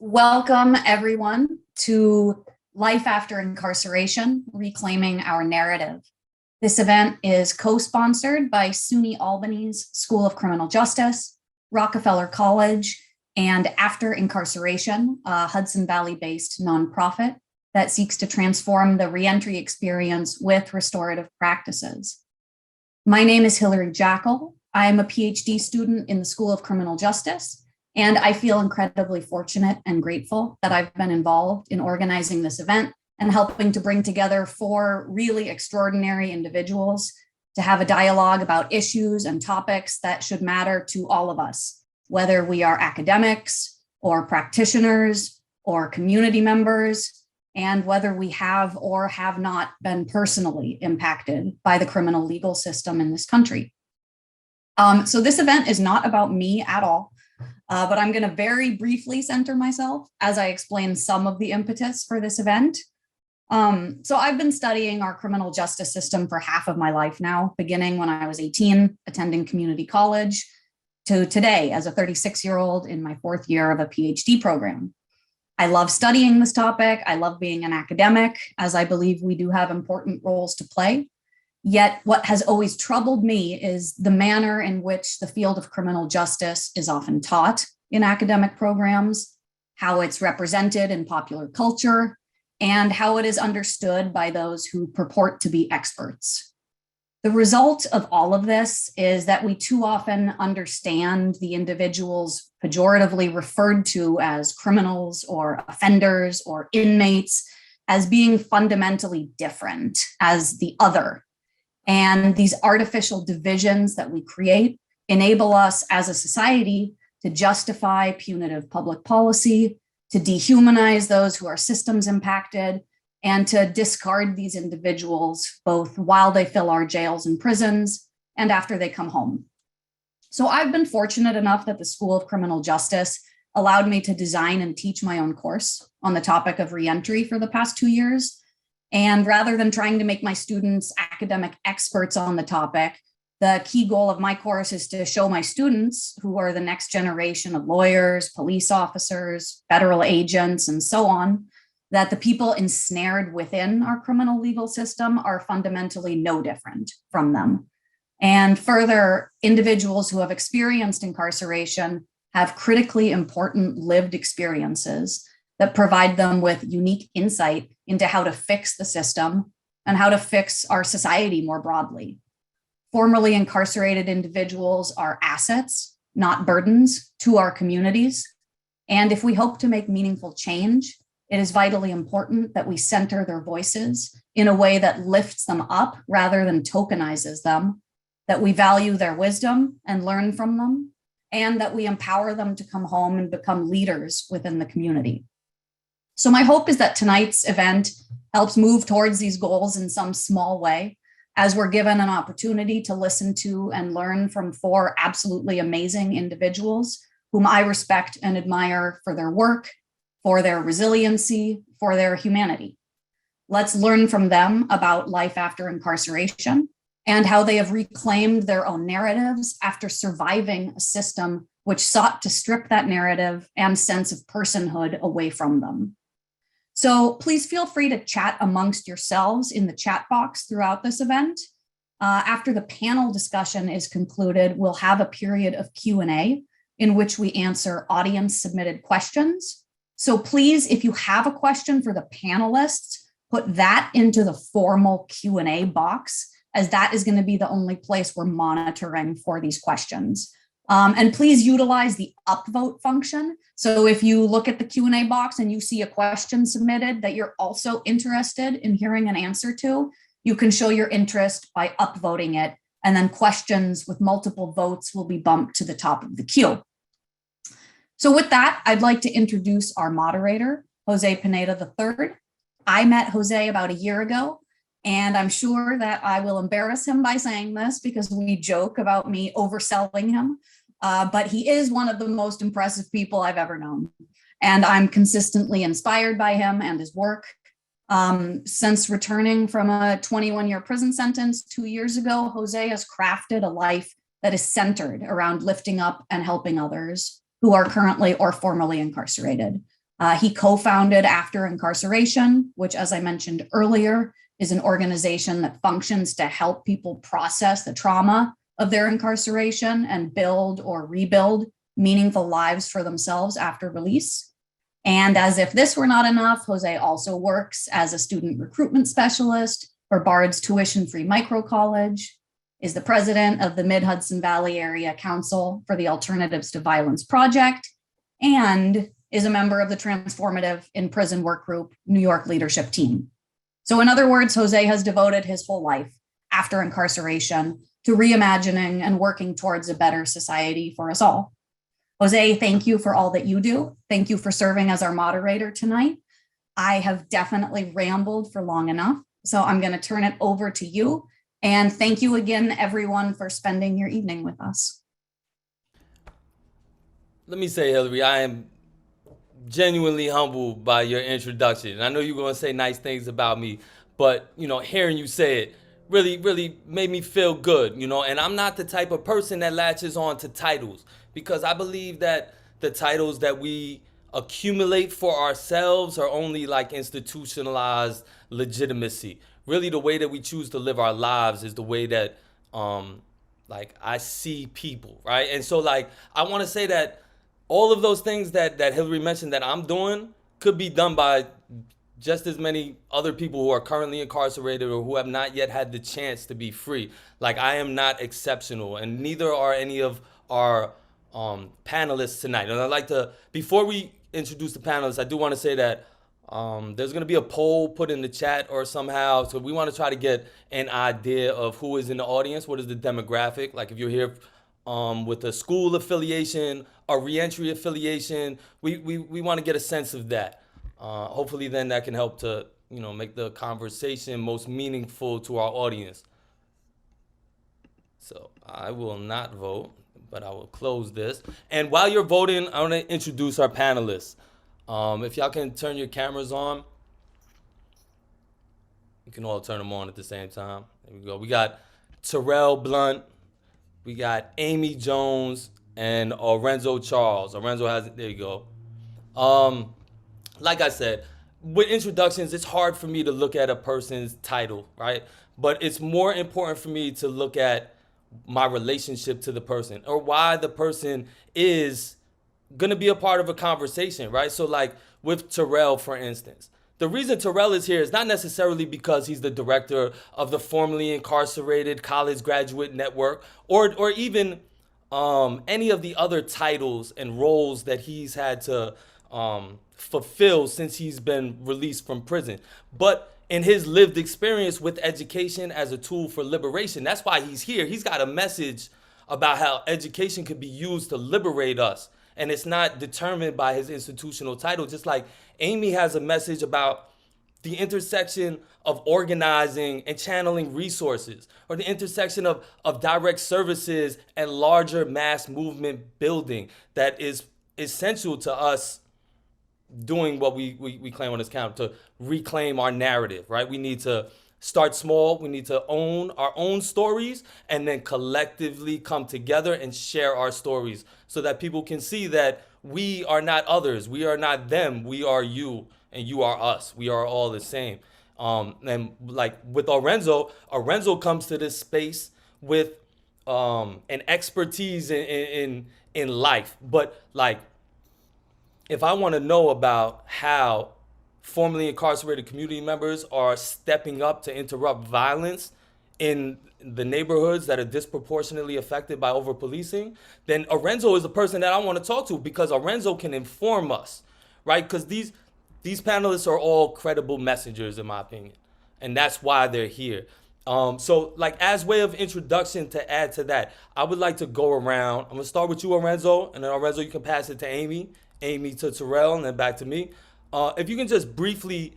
Welcome, everyone, to Life After Incarceration, Reclaiming Our Narrative. This event is co-sponsored by SUNY Albany's School of Criminal Justice, Rockefeller College, and After Incarceration, a Hudson Valley-based nonprofit that seeks to transform the reentry experience with restorative practices. My name is Hilary Jackal. I am a PhD student in the School of Criminal Justice, and I feel incredibly fortunate and grateful that I've been involved in organizing this event and helping to bring together four really extraordinary individuals to have a dialogue about issues and topics that should matter to all of us, whether we are academics or practitioners or community members, and whether we have or have not been personally impacted by the criminal legal system in this country. So this event is not about me at all. But I'm going to very briefly center myself as I explain some of the impetus for this event. So I've been studying our criminal justice system for half of my life now, beginning when I was 18, attending community college, to today as a 36-year-old in my fourth year of a PhD program. I love studying this topic. I love being an academic, as I believe we do have important roles to play. Yet what has always troubled me is the manner in which the field of criminal justice is often taught in academic programs, how it's represented in popular culture, and how it is understood by those who purport to be experts. The result of all of this is that we too often understand the individuals pejoratively referred to as criminals or offenders or inmates as being fundamentally different, as the other. And these artificial divisions that we create enable us as a society to justify punitive public policy, to dehumanize those who are systems impacted, and to discard these individuals both while they fill our jails and prisons and after they come home. So I've been fortunate enough that the School of Criminal Justice allowed me to design and teach my own course on the topic of reentry for the past 2 years. And rather than trying to make my students academic experts on the topic, the key goal of my course is to show my students, who are the next generation of lawyers, police officers, federal agents, and so on, that the people ensnared within our criminal legal system are fundamentally no different from them. And further, individuals who have experienced incarceration have critically important lived experiences that provide them with unique insight into how to fix the system and how to fix our society more broadly. Formerly incarcerated individuals are assets, not burdens, to our communities. And if we hope to make meaningful change, it is vitally important that we center their voices in a way that lifts them up rather than tokenizes them, that we value their wisdom and learn from them, and that we empower them to come home and become leaders within the community. So my hope is that tonight's event helps move towards these goals in some small way, as we're given an opportunity to listen to and learn from four absolutely amazing individuals whom I respect and admire for their work, for their resiliency, for their humanity. Let's learn from them about life after incarceration and how they have reclaimed their own narratives after surviving a system which sought to strip that narrative and sense of personhood away from them. So please feel free to chat amongst yourselves in the chat box throughout this event. After the panel discussion is concluded, we'll have a period of Q&A in which we answer audience submitted questions. So please, if you have a question for the panelists, put that into the formal Q&A box, as that is going to be the only place we're monitoring for these questions. And please utilize the upvote function. So if you look at the Q&A box and you see a question submitted that you're also interested in hearing an answer to, you can show your interest by upvoting it, and then questions with multiple votes will be bumped to the top of the queue. So with that, I'd like to introduce our moderator, Jose Pineda III. I met Jose about a year ago, and I'm sure that I will embarrass him by saying this because we joke about me overselling him. But he is one of the most impressive people I've ever known. And I'm consistently inspired by him and his work. Since returning from a 21-year prison sentence 2 years ago, Jose has crafted a life that is centered around lifting up and helping others who are currently or formerly incarcerated. He co-founded After Incarceration, which, as I mentioned earlier, is an organization that functions to help people process the trauma of their incarceration and build or rebuild meaningful lives for themselves after release. And as if this were not enough, Jose also works as a student recruitment specialist for Bard's tuition-free microcollege, is the president of the Mid-Hudson Valley Area Council for the Alternatives to Violence Project, and is a member of the Transformative in Prison Work Group New York leadership team. So in other words, Jose has devoted his whole life after incarceration to reimagining and working towards a better society for us all. Jose, thank you for all that you do. Thank you for serving as our moderator tonight. I have definitely rambled for long enough, so I'm going to turn it over to you. And thank you again, everyone, for spending your evening with us. Let me say, Hilary, I am genuinely humbled by your introduction. I know you're going to say nice things about me, but, hearing you say it really made me feel good, and I'm not the type of person that latches on to titles, because I believe that the titles that we accumulate for ourselves are only like institutionalized legitimacy. Really, the way that we choose to live our lives is the way that I see people, right? And so I want to say that all of those things that Hilary mentioned that I'm doing could be done by just as many other people who are currently incarcerated or who have not yet had the chance to be free. I am not exceptional, and neither are any of our panelists tonight. And I'd like to, before we introduce the panelists, I do want to say that there's going to be a poll put in the chat or somehow. So we want to try to get an idea of who is in the audience, what is the demographic. Like if you're here with a school affiliation, a reentry affiliation, we want to get a sense of that. Hopefully then that can help to, make the conversation most meaningful to our audience. So I will not vote, but I will close this. And while you're voting, I want to introduce our panelists. If y'all can turn your cameras on, you can all turn them on at the same time. There we go. We got Terrell Blount, we got Amy Jones, and Orenzo Charles. Orenzo has it. There you go. Like I said, with introductions, it's hard for me to look at a person's title, right? But it's more important for me to look at my relationship to the person or why the person is going to be a part of a conversation, right? So with Terrell, for instance, the reason Terrell is here is not necessarily because he's the director of the formerly incarcerated college graduate network or even any of the other titles and roles that he's had to fulfill since he's been released from prison. But in his lived experience with education as a tool for liberation, that's why he's here. He's got a message about how education could be used to liberate us. And it's not determined by his institutional title. Just like Amy has a message about the intersection of organizing and channeling resources, or the intersection of direct services and larger mass movement building that is essential to us doing what we claim on this count, to reclaim our narrative, right? We need to start small. We need to own our own stories and then collectively come together and share our stories so that people can see that we are not others. We are not them. We are you and you are us. We are all the same. And with Orenzo comes to this space with an expertise in life. But if I want to know about how formerly incarcerated community members are stepping up to interrupt violence in the neighborhoods that are disproportionately affected by over-policing, then Orenzo is the person that I want to talk to, because Orenzo can inform us, right? Because these panelists are all credible messengers, in my opinion, and that's why they're here. So as way of introduction to add to that, I would like to go around. I'm gonna start with you, Orenzo, and then Orenzo, you can pass it to Amy to Terrell, and then back to me. If you can just briefly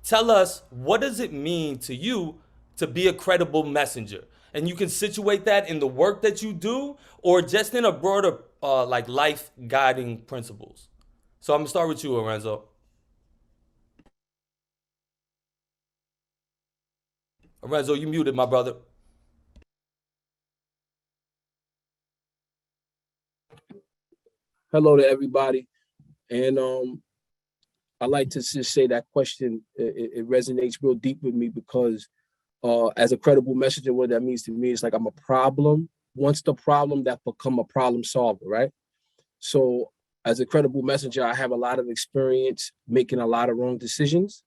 tell us, what does it mean to you to be a credible messenger? And you can situate that in the work that you do or just in a broader life guiding principles. So I'm gonna start with you, Orenzo. Orenzo, you muted, my brother. Hello to everybody. And I like to just say that question, it resonates real deep with me because as a credible messenger, what that means to me is like I'm a problem, once the problem that become a problem solver, right? So as a credible messenger, I have a lot of experience making a lot of wrong decisions.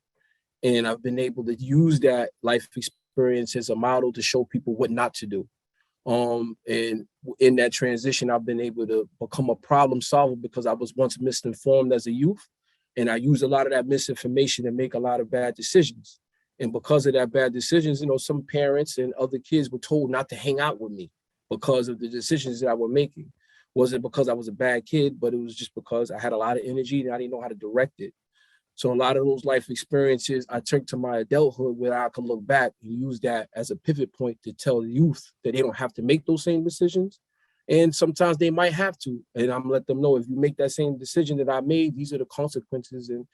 And I've been able to use that life experience as a model to show people what not to do. And in that transition, I've been able to become a problem solver because I was once misinformed as a youth. And I use a lot of that misinformation to make a lot of bad decisions. And because of that bad decisions, some parents and other kids were told not to hang out with me because of the decisions that I was making. Wasn't because I was a bad kid, but it was just because I had a lot of energy and I didn't know how to direct it. So a lot of those life experiences, I took to my adulthood where I could look back and use that as a pivot point to tell the youth that they don't have to make those same decisions. And sometimes they might have to. And I'm gonna let them know, if you make that same decision that I made, these are the consequences. And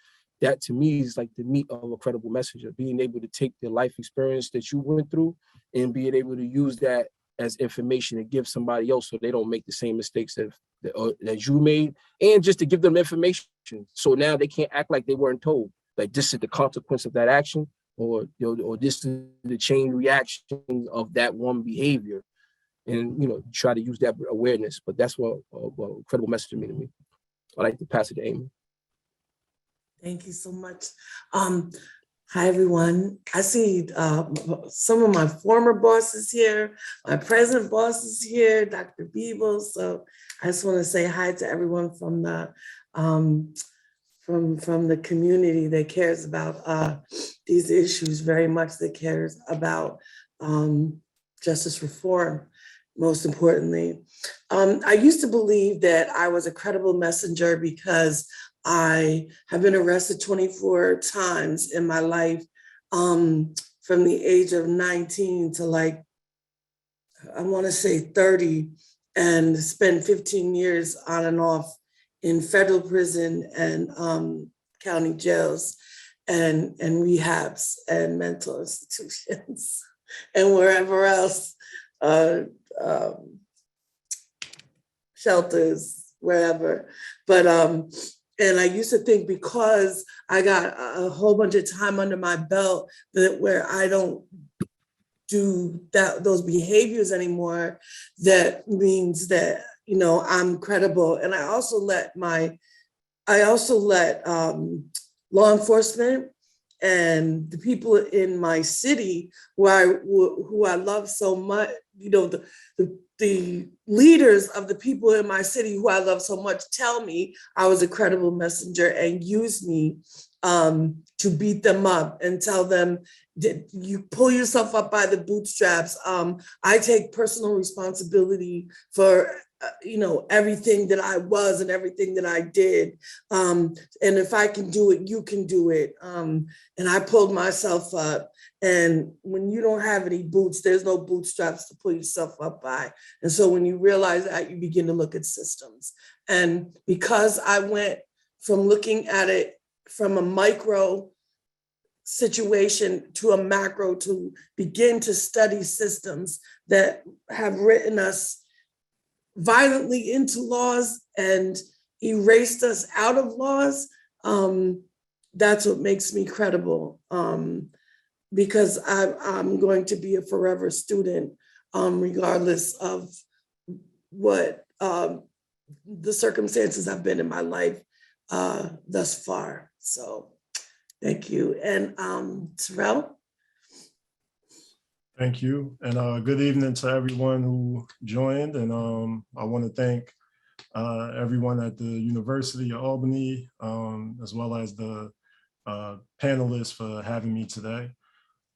that to me is like the meat of a credible messenger, being able to take the life experience that you went through and being able to use that as information to give somebody else so they don't make the same mistakes that you made, and just to give them information so now they can't act like they weren't told, like this is the consequence of that action, or this is the chain reaction of that one behavior, and try to use that awareness. But that's what credible message mean to me. I like to pass it to Amy. Thank you so much. Hi, everyone. I see some of my former bosses here, my present boss is here, Dr. Beeble. So I just want to say hi to everyone from the from the community that cares about these issues very much, that cares about justice reform, most importantly. I used to believe that I was a credible messenger because I have been arrested 24 times in my life, from the age of 19 to I want to say 30, and spent 15 years on and off in federal prison and county jails and rehabs and mental institutions and wherever else, shelters, wherever. But and I used to think because I got a whole bunch of time under my belt that where I don't do those behaviors anymore, that means that I'm credible. And I also let law enforcement and the people in my city who I love so much, the leaders of the people in my city who I love so much tell me I was a credible messenger and use me to beat them up and tell them that you pull yourself up by the bootstraps. I take personal responsibility for everything that I was and everything that I did. And if I can do it, you can do it. And I pulled myself up. And when you don't have any boots, there's no bootstraps to pull yourself up by. And so when you realize that, you begin to look at systems. And because I went from looking at it from a micro situation to a macro, to begin to study systems that have written us violently into laws and erased us out of laws, that's what makes me credible, because I'm going to be a forever student, regardless of what the circumstances have been in my life thus far. So thank you. And Terrell? Thank you, and good evening to everyone who joined. And I want to thank everyone at the University of Albany, as well as the panelists for having me today.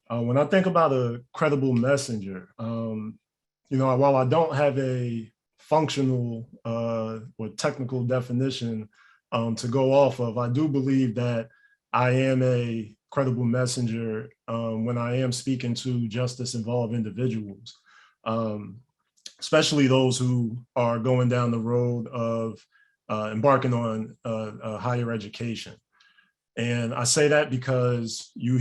When I think about a credible messenger, while I don't have a functional or technical definition to go off of, I do believe that I am a credible messenger when I am speaking to justice-involved individuals, especially those who are going down the road of embarking on higher education. And I say that because you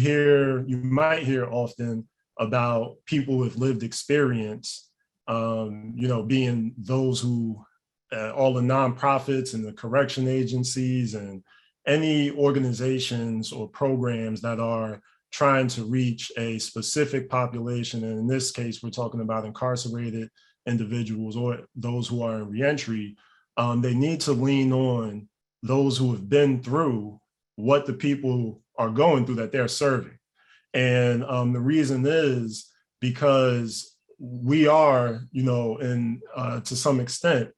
might hear often about people with lived experience, being those who, all the nonprofits and the correction agencies and any organizations or programs that are trying to reach a specific population, and in this case, we're talking about incarcerated individuals or those who are in reentry, they need to lean on those who have been through what the people are going through that they're serving. And the reason is because we are, to some extent,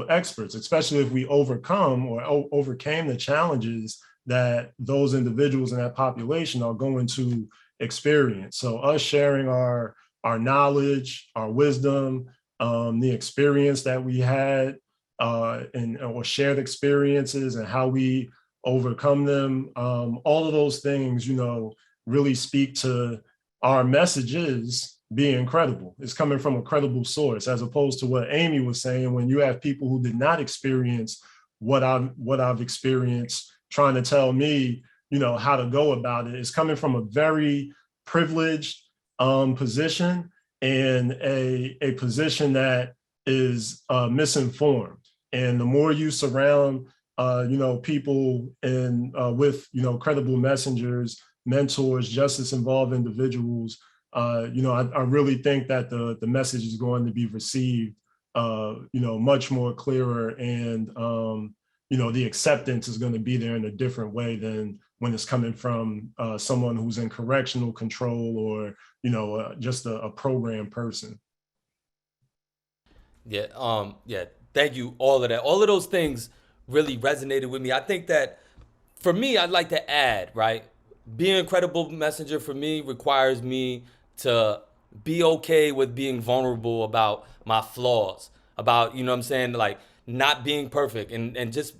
experts, especially if we overcome or overcame the challenges that those individuals in that population are going to experience. So us sharing our knowledge, our wisdom, the experience that we had, or shared experiences and how we overcome them, all of those things, really speak to our messages being credible. It's coming from a credible source, as opposed to what Amy was saying, when you have people who did not experience what I've experienced trying to tell me, how to go about it. It's coming from a very privileged position, and a position that is misinformed. And the more you surround, people with, credible messengers, mentors, justice-involved individuals, I really think that the message is going to be received, much more clearer, and the acceptance is going to be there in a different way than when it's coming from someone who's in correctional control or just a program person. Yeah. Thank you. All of that. All of those things really resonated with me. I think that for me, I'd like to add, right? Being a credible messenger for me requires me to be okay with being vulnerable about my flaws, about, like not being perfect, and just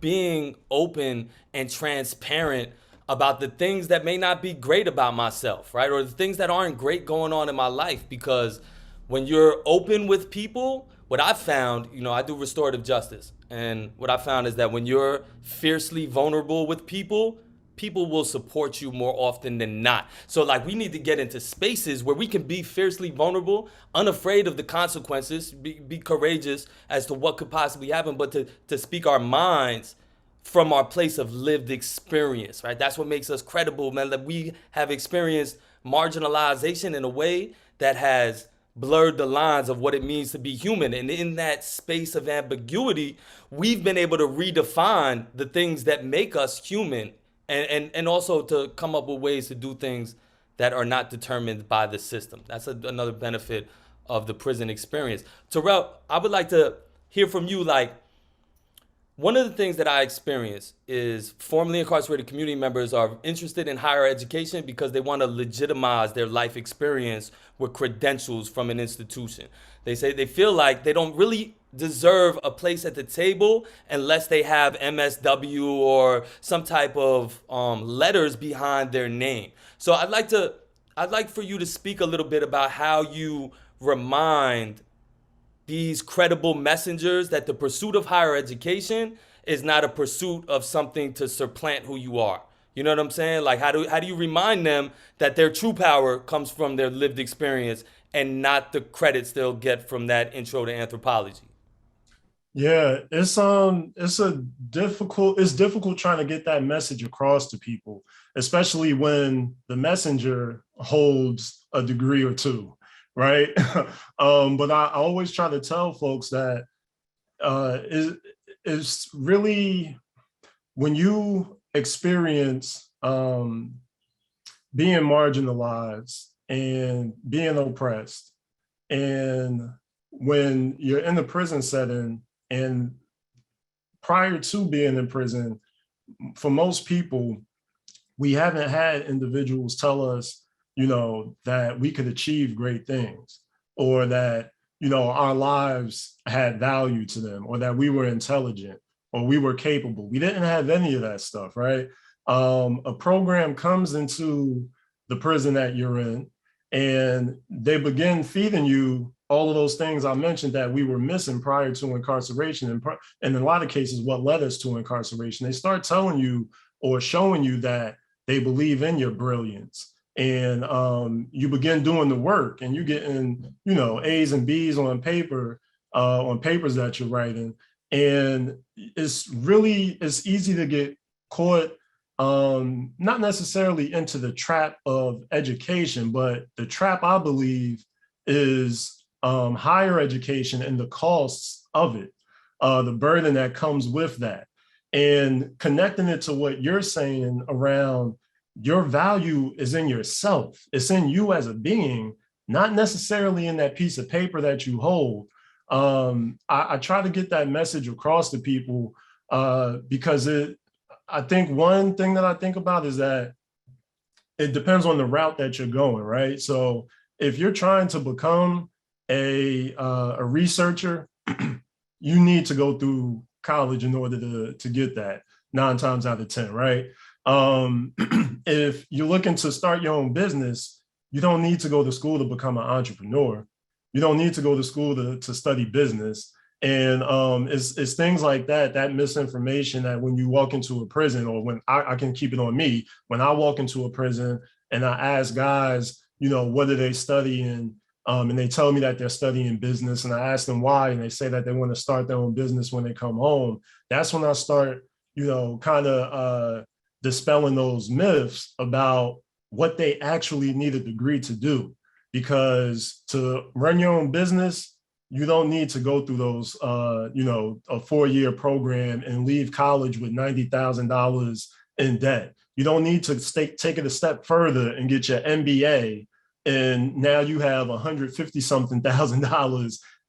being open and transparent about the things that may not be great about myself, right? Or the things that aren't great going on in my life. Because when you're open with people, what I've found, I do restorative justice. And what I found is that when you're fiercely vulnerable with people, people will support you more often than not. So like, we need to get into spaces where we can be fiercely vulnerable, unafraid of the consequences, be courageous as to what could possibly happen, but to speak our minds from our place of lived experience, right? That's what makes us credible, man, that we have experienced marginalization in a way that has blurred the lines of what it means to be human. And in that space of ambiguity, we've been able to redefine the things that make us human, and also to come up with ways to do things that are not determined by the system. That's another benefit of the prison experience. Terrell, I would like to hear from you. Like, one of the things that I experience is formerly incarcerated community members are interested in higher education because they want to legitimize their life experience with credentials from an institution. They say they feel like they don't really deserve a place at the table unless they have MSW or some type of letters behind their name. So I'd like for you to speak a little bit about how you remind these credible messengers that the pursuit of higher education is not a pursuit of something to supplant who you are. You know what I'm saying? Like, how do you remind them that their true power comes from their lived experience and not the credits they'll get from that intro to anthropology? Yeah, it's difficult trying to get that message across to people, especially when the messenger holds a degree or two, right? But I always try to tell folks that it's really, when you experience being marginalized and being oppressed, and when you're in the prison setting, and prior to being in prison, for most people, we haven't had individuals tell us, that we could achieve great things, or that, our lives had value to them, or that we were intelligent, or we were capable. We didn't have any of that stuff, right? A program comes into the prison that you're in, and they begin feeding you all of those things I mentioned that we were missing prior to incarceration. And in a lot of cases, what led us to incarceration, they start telling you or showing you that they believe in your brilliance. And you begin doing the work, and you're getting, A's and B's on paper, on papers that you're writing. And it's easy to get caught not necessarily into the trap of education, but the trap, I believe, is higher education and the costs of it, the burden that comes with that. And connecting it to what you're saying around your value is in yourself. It's in you as a being, not necessarily in that piece of paper that you hold. I try to get that message across to people because I think one thing that I think about is that it depends on the route that you're going, right? So if you're trying to become a researcher, you need to go through college in order to get that 9 times out of 10, right? If you're looking to start your own business, you don't need to go to school to become an entrepreneur. You don't need to go to school to study business. And it's things like that misinformation that when you walk into a prison, or when I can keep it on me, when I walk into a prison and I ask guys, what are they studying? And they tell me that they're studying business, and I ask them why, and they say that they want to start their own business when they come home. That's when I start, kind of dispelling those myths about what they actually need a degree to do. Because to run your own business, you don't need to go through those, a 4-year program and leave college with $90,000 in debt. You don't need to take it a step further and get your MBA, and now you have $150-something thousand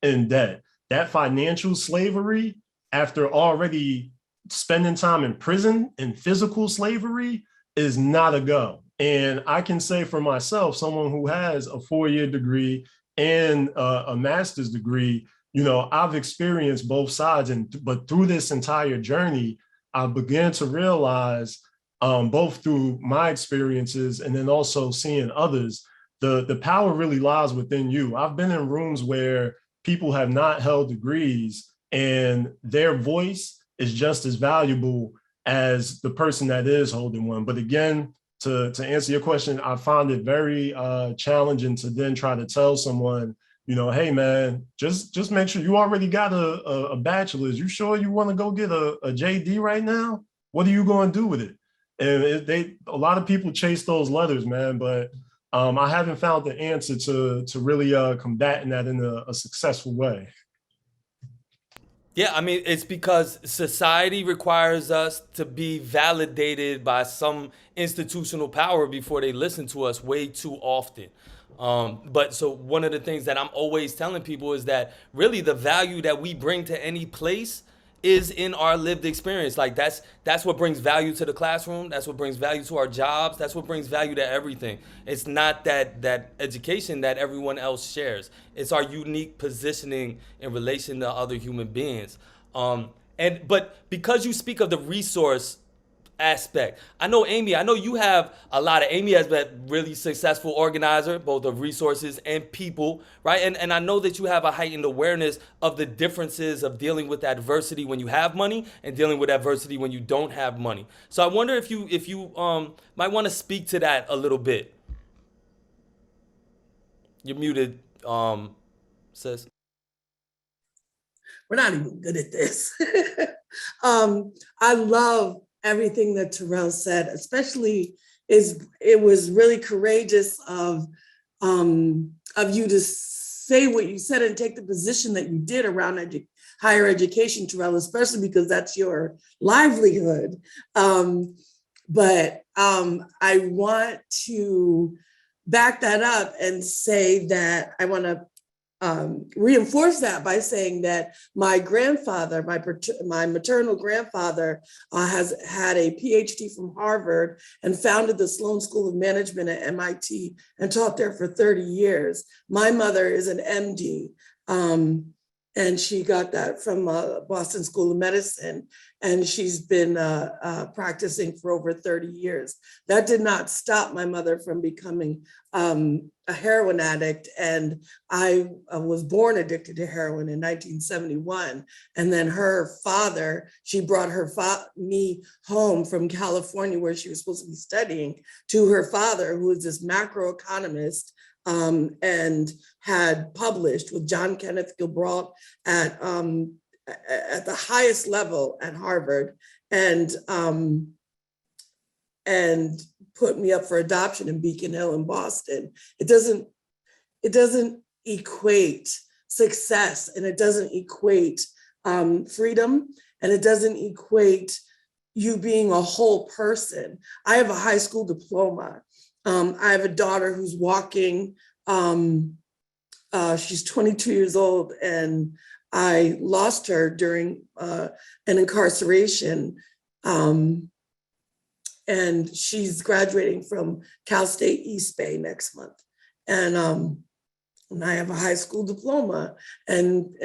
in debt. That financial slavery, after already spending time in prison and physical slavery, is not a go. And I can say for myself, someone who has a 4-year degree and a master's degree, I've experienced both sides. But through this entire journey, I began to realize, both through my experiences and then also seeing others, the power really lies within you. I've been in rooms where people have not held degrees and their voice is just as valuable as the person that is holding one. But again, to answer your question, I find it very challenging to then try to tell someone, hey man, just make sure you already got a bachelor's. You sure you want to go get a JD right now? What are you going to do with it? And a lot of people chase those letters, man, but I haven't found the answer to really combating that in a successful way. Yeah, I mean, it's because society requires us to be validated by some institutional power before they listen to us way too often. But so one of the things that I'm always telling people is that really the value that we bring to any place is in our lived experience. Like that's what brings value to the classroom. That's what brings value to our jobs. That's what brings value to everything. It's not that education that everyone else shares. It's our unique positioning in relation to other human beings. But because you speak of the resource aspect, I know you have a lot of. Amy has been a really successful organizer, both of resources and people, right? And I know that you have a heightened awareness of the differences of dealing with adversity when you have money and dealing with adversity when you don't have money. So I wonder if you might want to speak to that a little bit. You're muted, sis. We're not even good at this. I love everything that Terrell said, especially it was really courageous of you to say what you said and take the position that you did around higher education, Terrell, especially because that's your livelihood. But I want to back that up and say that I want to reinforce that by saying that my grandfather, my maternal grandfather, has had a PhD from Harvard and founded the Sloan School of Management at MIT and taught there for 30 years. My mother is an MD, and she got that from Boston School of Medicine, and she's been practicing for over 30 years. That did not stop my mother from becoming a heroin addict, and I was born addicted to heroin in 1971. And then her father, she brought me home from California, where she was supposed to be studying, to her father, who is this macroeconomist, and had published with John Kenneth Gilbrault at the highest level at Harvard. And and put me up for adoption in Beacon Hill in Boston. It doesn't equate success, and it doesn't equate freedom, and it doesn't equate you being a whole person. I have a high school diploma. I have a daughter who's walking. She's 22 years old, and I lost her during an incarceration. And she's graduating from Cal State East Bay next month. And I have a high school diploma and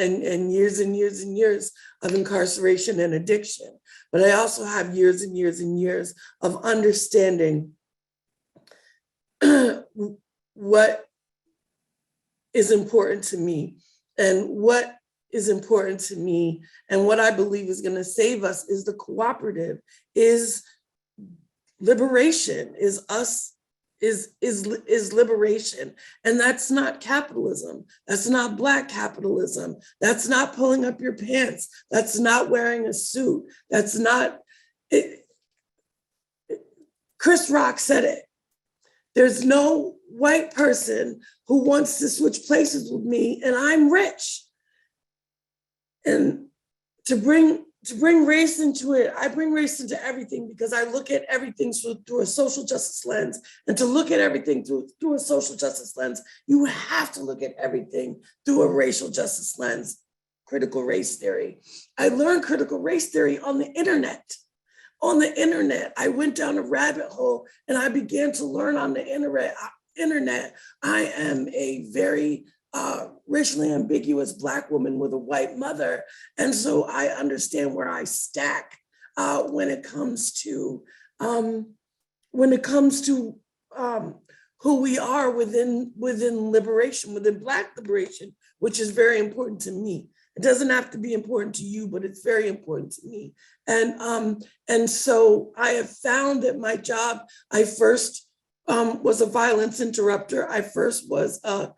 years and years and years of incarceration and addiction. But I also have years and years and years of understanding what is important to me, and what is important to me and what I believe is going to save us is the cooperative, is liberation, is us, is liberation. And that's not capitalism. That's not Black capitalism. That's not pulling up your pants. That's not wearing a suit. That's not it. Chris Rock said it. There's no white person who wants to switch places with me, and I'm rich. And to bring race into it, I bring race into everything because I look at everything through a social justice lens. And to look at everything through a social justice lens, you have to look at everything through a racial justice lens. Critical race theory. I learned critical race theory on the internet. On the internet, I went down a rabbit hole and I began to learn on the internet. I am a very racially ambiguous Black woman with a white mother. And so I understand where I stack when it comes to who we are within liberation, within Black liberation, which is very important to me. It doesn't have to be important to you, but it's very important to me. And so I have found that my job, I first was a violence interrupter. I first was a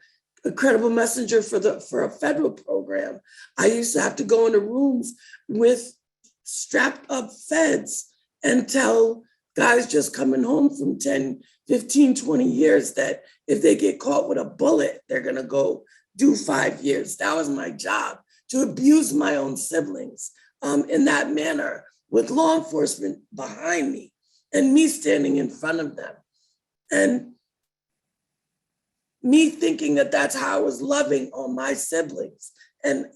credible messenger for a federal program. I used to have to go into rooms with strapped up feds and tell guys just coming home from 10, 15, 20 years that if they get caught with a bullet, they're gonna go do 5 years. That was my job, to abuse my own siblings in that manner with law enforcement behind me and me standing in front of them. And me thinking that that's how I was loving on my siblings. And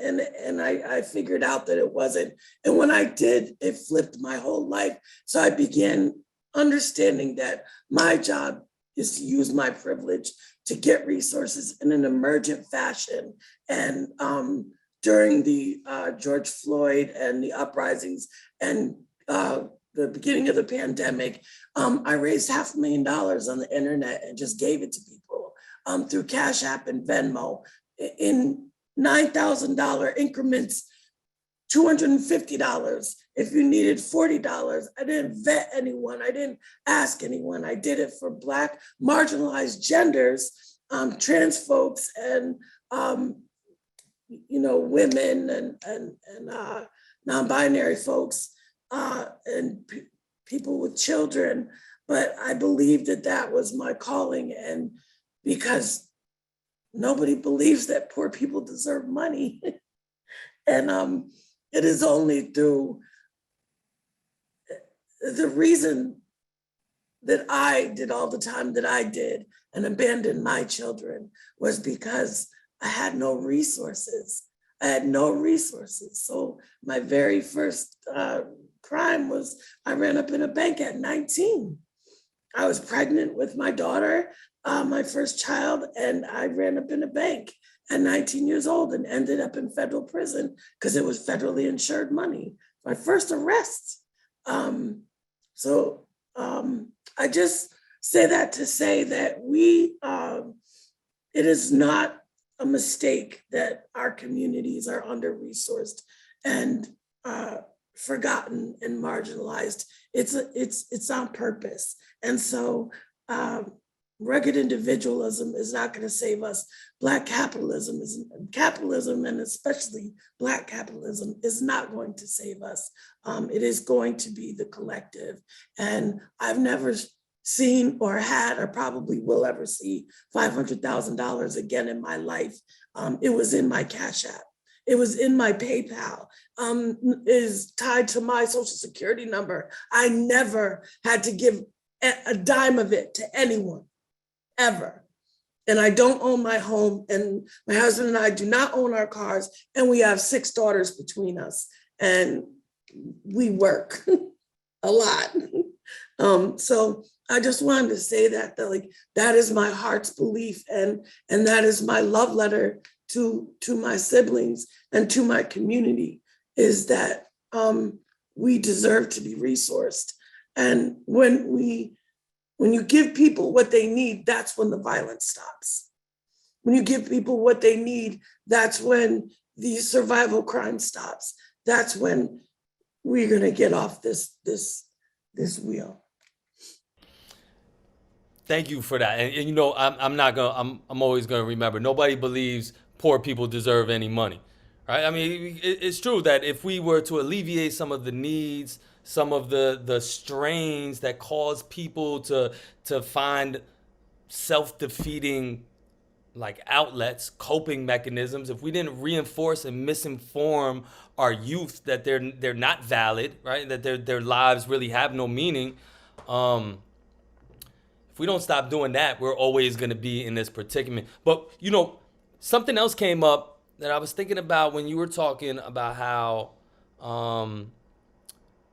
I figured out that it wasn't. And when I did, it flipped my whole life. So I began understanding that my job is to use my privilege to get resources in an emergent fashion. And during the George Floyd and the uprisings and the beginning of the pandemic, I raised $500,000 on the internet and just gave it to people through Cash App and Venmo in $9,000 increments, $250. If you needed $40, I didn't vet anyone. I didn't ask anyone. I did it for Black marginalized genders, trans folks, and women and non-binary folks and people with children. But I believed that was my calling, and because nobody believes that poor people deserve money. And it is only through the reason that I did all the time that I did and abandoned my children was because I had no resources. I had no resources. So my very first crime was I ran up in a bank at 19. I was pregnant with my daughter, my first child, and I ran up in a bank at 19 years old and ended up in federal prison because it was federally insured money. My first arrest. I just say that to say that it is not a mistake that our communities are under-resourced and forgotten and marginalized. It's on purpose. And so rugged individualism is not going to save us. Black capitalism and especially Black capitalism is not going to save us. It is going to be the collective. And I've never seen or had or probably will ever see $500,000 again in my life. It was in my Cash App. It was in my PayPal, is tied to my Social Security number. I never had to give a dime of it to anyone, ever. And I don't own my home, and my husband and I do not own our cars, and we have 6 daughters between us, and we work a lot. So I just wanted to say that like that is my heart's belief, and that is my love letter to my siblings and to my community, is that we deserve to be resourced. And when you give people what they need, that's when the violence stops. When you give people what they need, that's when the survival crime stops. That's when we're gonna get off this wheel. Thank you for that. And you know, I'm always gonna remember, nobody believes poor people deserve any money, right? I mean, it's true that if we were to alleviate some of the needs, some of the strains that cause people to find self-defeating like outlets, coping mechanisms, if we didn't reinforce and misinform our youth that they're not valid, right? That their lives really have no meaning. If we don't stop doing that, we're always going to be in this predicament. But, you know, something else came up that I was thinking about when you were talking about how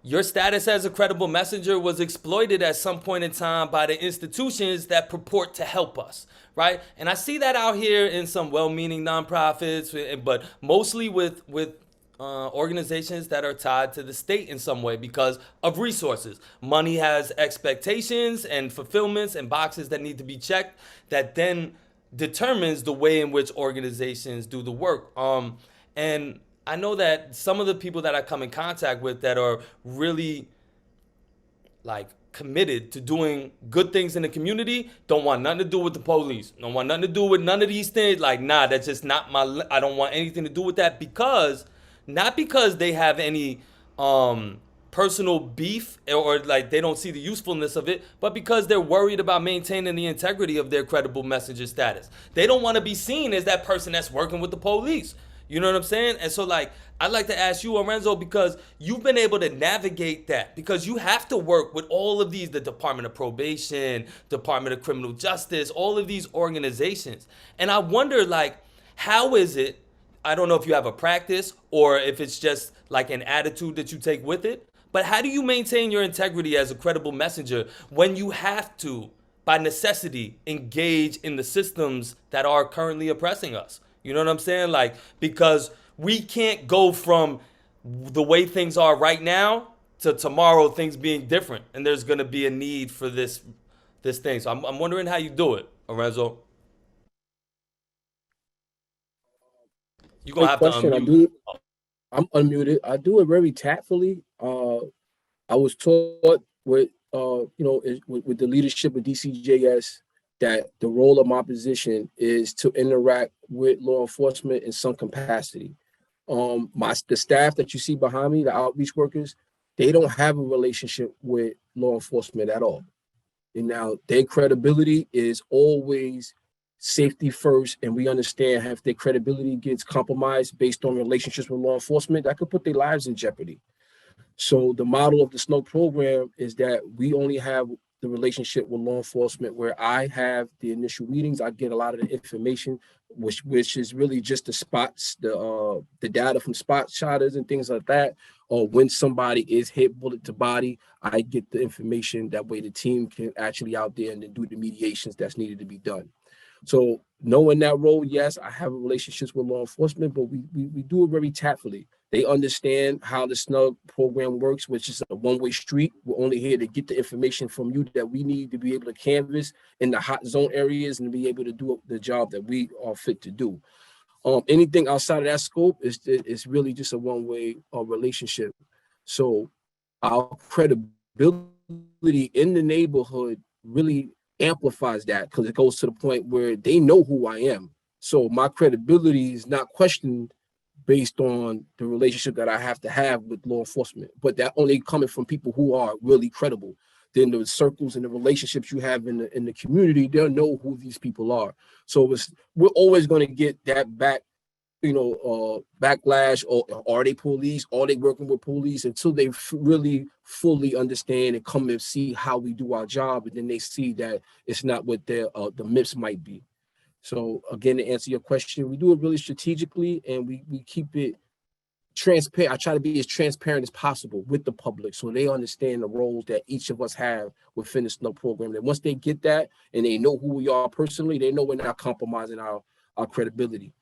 your status as a credible messenger was exploited at some point in time by the institutions that purport to help us, right? And I see that out here in some well-meaning nonprofits, but mostly with organizations that are tied to the state in some way because of resources. Money has expectations and fulfillments and boxes that need to be checked that then determines the way in which organizations do the work. And I know that some of the people that I come in contact with that are really like committed to doing good things in the community don't want nothing to do with the police, don't want nothing to do with none of these things. Like, nah, that's just not I don't want anything to do with that, because not because they have any personal beef or like they don't see the usefulness of it, but because they're worried about maintaining the integrity of their credible messenger status. They don't want to be seen as that person that's working with the police. You know what I'm saying? And so like, I'd like to ask you, Orenzo, because you've been able to navigate that, because you have to work with all of these, the Department of Probation, Department of Criminal Justice, all of these organizations. And I wonder, like, how is it, I don't know if you have a practice or if it's just like an attitude that you take with it, but how do you maintain your integrity as a credible messenger when you have to, by necessity, engage in the systems that are currently oppressing us? You know what I'm saying? Like, because we can't go from the way things are right now to tomorrow things being different, and there's going to be a need for this thing. So I'm wondering how you do it, Orenzo. You're going to have to unmute. I'm unmuted. I do it very tactfully. I was taught with with the leadership of DCJS that the role of my position is to interact with law enforcement in some capacity. The staff that you see behind me, the outreach workers, they don't have a relationship with law enforcement at all. And now their credibility is always safety first, and we understand if their credibility gets compromised based on relationships with law enforcement, that could put their lives in jeopardy. So the model of the SNO program is that we only have the relationship with law enforcement where I have the initial meetings. I get a lot of the information, which is really just the spots, the data from spot shotters and things like that. Or when somebody is hit bullet to body, I get the information. That way the team can actually out there and then do the mediations that's needed to be done. So knowing that role, yes, I have relationships with law enforcement, but we do it very tactfully. They understand how the SNUG program works, which is a one-way street. We're only here to get the information from you that we need to be able to canvass in the hot zone areas and be able to do the job that we are fit to do. Anything outside of that scope is really just a one-way relationship. So our credibility in the neighborhood really amplifies that because it goes to the point where they know who I am. So my credibility is not questioned based on the relationship that I have to have with law enforcement, but that only coming from people who are really credible. Then the circles and the relationships you have in the community, they'll know who these people are. So we're always going to get that backlash, or are they police? Are they working with police? Until they really fully understand and come and see how we do our job, and then they see that it's not what the myths might be. So again, to answer your question, we do it really strategically, and we keep it transparent. I try to be as transparent as possible with the public so they understand the roles that each of us have within the SNUG program. And once they get that and they know who we are personally, they know we're not compromising our credibility.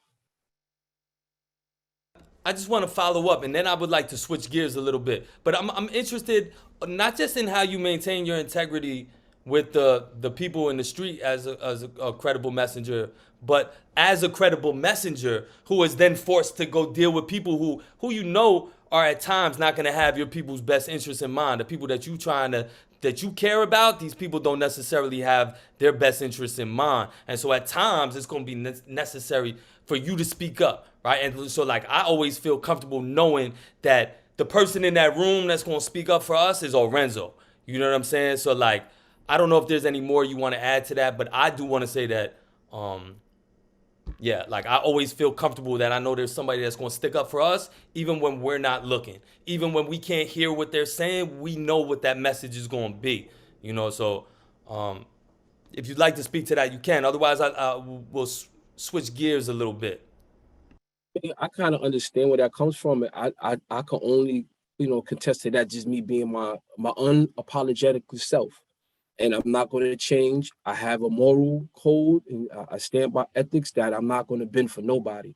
I just want to follow up, and then I would like to switch gears a little bit. But I'm interested not just in how you maintain your integrity with the people in the street as a credible messenger, but as a credible messenger who is then forced to go deal with people who you know are at times not going to have your people's best interests in mind. The people that you care about, these people don't necessarily have their best interests in mind. And so at times it's going to be necessary for you to speak up, right? And so like I always feel comfortable knowing that the person in that room that's going to speak up for us is Orenzo. You know what I'm saying? So like, I don't know if there's any more you want to add to that, but I do want to say that, like I always feel comfortable that I know there's somebody that's going to stick up for us, even when we're not looking, even when we can't hear what they're saying, we know what that message is going to be, you know? So, if you'd like to speak to that, you can. Otherwise, we'll switch gears a little bit. I kind of understand where that comes from. I can only, contest to that, just me being my unapologetic self. And I'm not going to change. I have a moral code, and I stand by ethics that I'm not going to bend for nobody.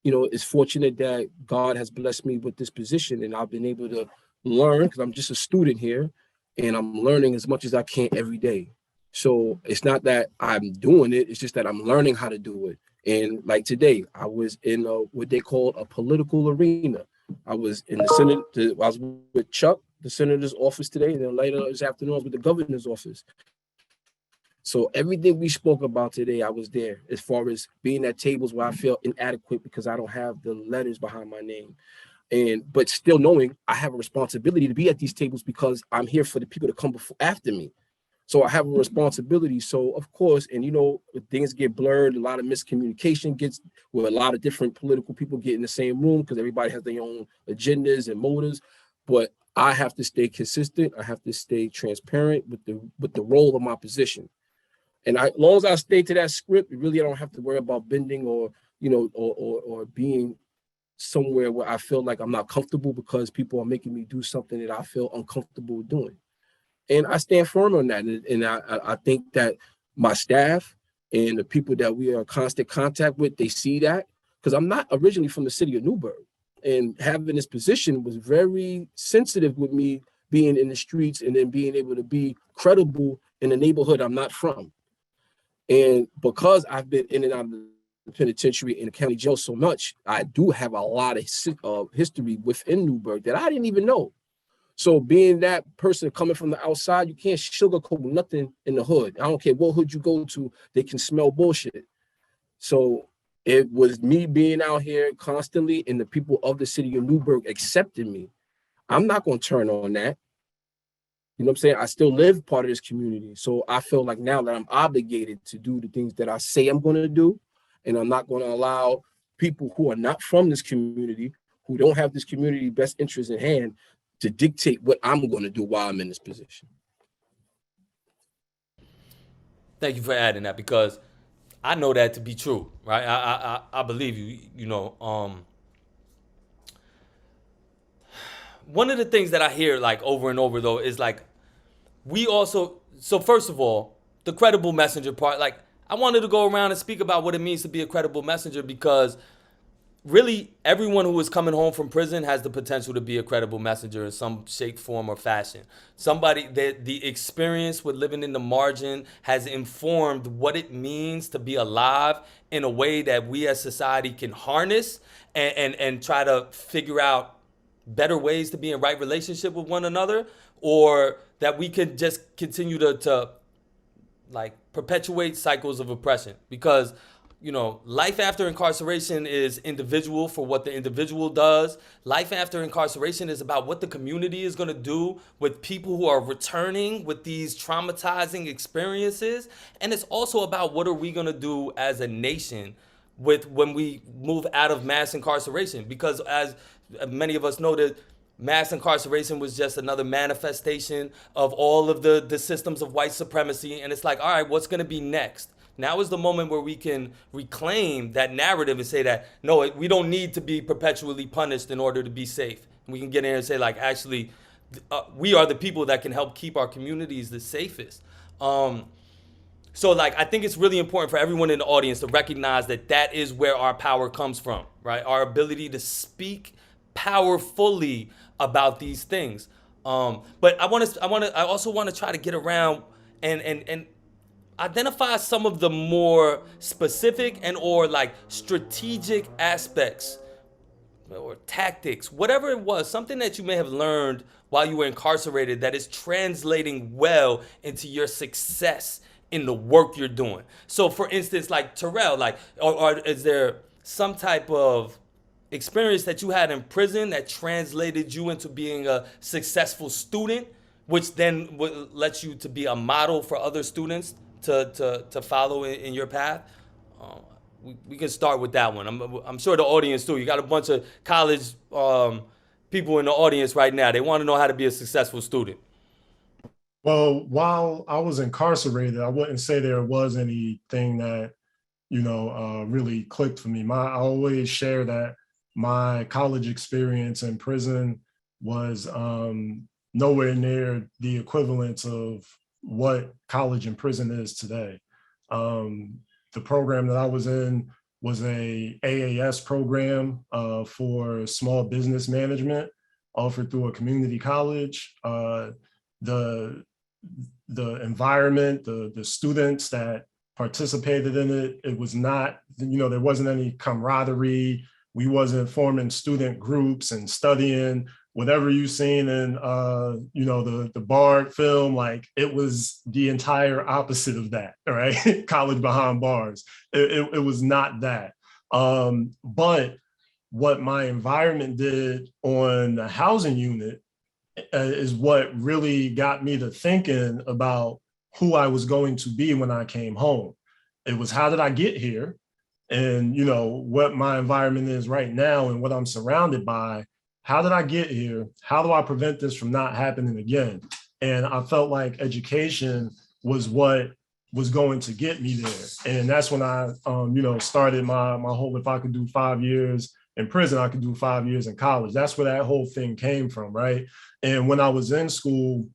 It's fortunate that God has blessed me with this position, and I've been able to learn because I'm just a student here, and I'm learning as much as I can every day. So it's not that I'm doing it; it's just that I'm learning how to do it. And like today, I was in what they call a political arena. I was in the Senate. I was with Chuck, the senator's office today, and then later this afternoon I was with the governor's office. So everything we spoke about today, I was there, as far as being at tables where I feel inadequate because I don't have the letters behind my name. But still knowing I have a responsibility to be at these tables because I'm here for the people to come after me. So I have a responsibility. So of course, and things get blurred, a lot of miscommunication gets where a lot of different political people get in the same room because everybody has their own agendas and motives. But I have to stay consistent. I have to stay transparent with the role of my position. And as long as I stay to that script, really I don't have to worry about bending or being somewhere where I feel like I'm not comfortable because people are making me do something that I feel uncomfortable doing. And I stand firm on that. And I think that my staff and the people that we are in constant contact with, they see that, because I'm not originally from the city of Newburgh. And having this position was very sensitive with me being in the streets and then being able to be credible in the neighborhood I'm not from. And because I've been in and out of the penitentiary and the county jail so much, I do have a lot of history within Newburgh that I didn't even know. So being that person coming from the outside, you can't sugarcoat nothing in the hood. I don't care what hood you go to, they can smell bullshit. So it was me being out here constantly and the people of the city of Newburgh accepting me. I'm not going to turn on that. You know what I'm saying? I still live part of this community. So I feel like now that I'm obligated to do the things that I say I'm going to do, and I'm not going to allow people who are not from this community, who don't have this community best interest in hand, to dictate what I'm going to do while I'm in this position. Thank you for adding that, because I know that to be true, right? I believe you. One of the things that I hear like over and over though is like, so first of all, the credible messenger part, like I wanted to go around and speak about what it means to be a credible messenger, because really everyone who is coming home from prison has the potential to be a credible messenger in some shape, form, or fashion. Somebody that the experience with living in the margin has informed what it means to be alive in a way that we as society can harness and try to figure out better ways to be in right relationship with one another, or that we can just continue to like perpetuate cycles of oppression, because life after incarceration is individual for what the individual does. Life after incarceration is about what the community is going to do with people who are returning with these traumatizing experiences. And it's also about what are we going to do as a nation with when we move out of mass incarceration, because as many of us know, that mass incarceration was just another manifestation of all of the systems of white supremacy. And it's like, all right, what's going to be next? Now is the moment where we can reclaim that narrative and say that, no, we don't need to be perpetually punished in order to be safe. We can get in and say, like, actually, we are the people that can help keep our communities the safest. So, like, I think it's really important for everyone in the audience to recognize that that is where our power comes from, right? Our ability to speak powerfully about these things. But I also want to try to get around and identify some of the more specific and or like strategic aspects or tactics, whatever it was, something that you may have learned while you were incarcerated that is translating well into your success in the work you're doing. So for instance, like Terrell, like, or is there some type of experience that you had in prison that translated you into being a successful student, which then lets you to be a model for other students to follow in your path? We can start with that one. I'm sure the audience too. You got a bunch of college people in the audience right now. They want to know how to be a successful student. Well, while I was incarcerated, I wouldn't say there was anything that, really clicked for me. I always share that my college experience in prison was nowhere near the equivalent of what college and prison is today. The program that I was in was a AAS program for small business management offered through a community college. The environment, the students that participated in it, it was not, there wasn't any camaraderie. We wasn't forming student groups and studying whatever you've seen in, the Bard film. Like, it was the entire opposite of that, right? College behind bars. It was not that. But what my environment did on the housing unit is what really got me to thinking about who I was going to be when I came home. It was, how did I get here? And, what my environment is right now and what I'm surrounded by. How did I get here? How do I prevent this from not happening again? And I felt like education was what was going to get me there. And that's when I, started my whole, if I could do 5 years in prison, I could do 5 years in college. That's where that whole thing came from, right? And when I was in school,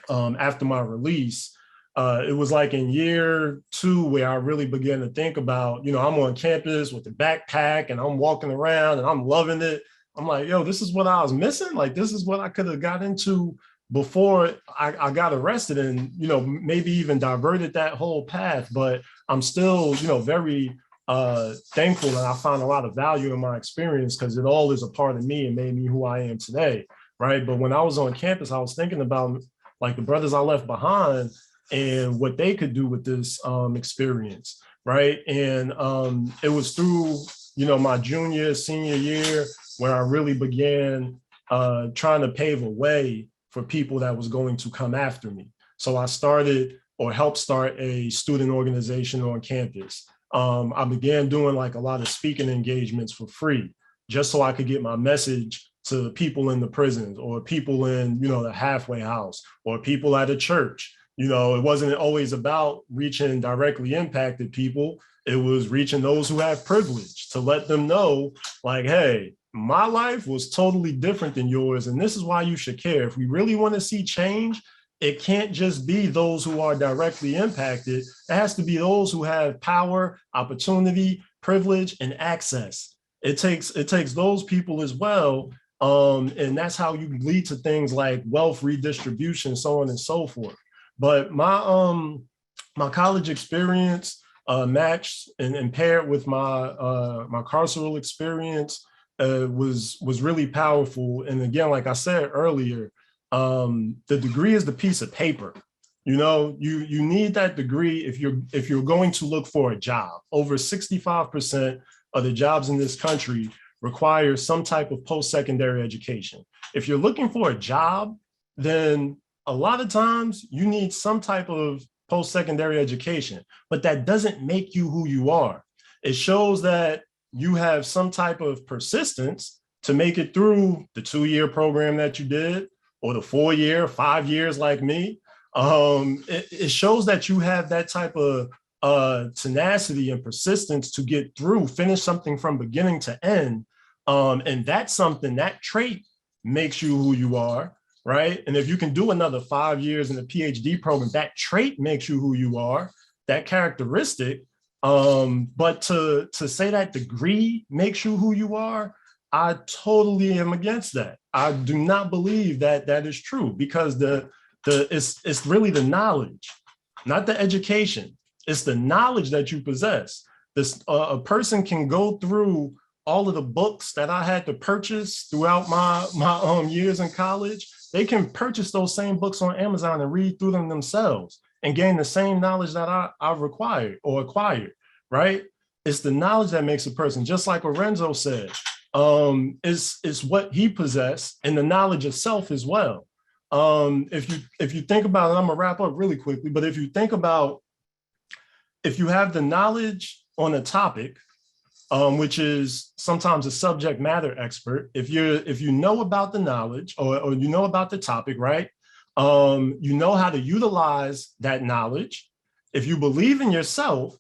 after my release, it was like in year 2 where I really began to think about, I'm on campus with the backpack and I'm walking around and I'm loving it. I'm like, yo, this is what I was missing. Like, this is what I could have got into before I got arrested and, maybe even diverted that whole path. But I'm still, very thankful, and I found a lot of value in my experience because it all is a part of me and made me who I am today, right? But when I was on campus, I was thinking about like the brothers I left behind and what they could do with this experience, right? And it was through, my junior, senior year where I really began trying to pave a way for people that was going to come after me. So I started or helped start a student organization on campus. I began doing like a lot of speaking engagements for free, just so I could get my message to people in the prisons or people in, the halfway house or people at a church. It wasn't always about reaching directly impacted people. It was reaching those who have privilege to let them know, like, hey, my life was totally different than yours. And this is why you should care. If we really want to see change, it can't just be those who are directly impacted. It has to be those who have power, opportunity, privilege, and access. It takes those people as well. And that's how you lead to things like wealth redistribution, so on and so forth. But my college experience matched and paired with my carceral experience was really powerful. And again, like I said earlier, the degree is the piece of paper. You know, you need that degree if you're going to look for a job. Over 65% of the jobs in this country require some type of post-secondary education. If you're looking for a job, then a lot of times you need some type of post-secondary education, but that doesn't make you who you are. It shows that you have some type of persistence to make it through the 2-year program that you did, or the 4-year, 5 years like me. It shows that you have that type of tenacity and persistence to get through, finish something from beginning to end. And that's something, that trait makes you who you are, right? And if you can do another 5 years in a PhD program, that trait makes you who you are, that characteristic. But to say that degree makes you who you are, I totally am against that. I do not believe that that is true, because it's really the knowledge, not the education. It's the knowledge that you possess. A person can go through all of the books that I had to purchase throughout my years in college. They can purchase those same books on Amazon and read through them themselves and gain the same knowledge that I've required or acquired, right? It's the knowledge that makes a person, just like Orenzo said, is what he possessed, and the knowledge of self as well. If you think about it, I'm gonna wrap up really quickly, but if you think about, if you have the knowledge on a topic, which is sometimes a subject matter expert, if you know about the knowledge, or you know about the topic, right? You know how to utilize that knowledge. If you believe in yourself,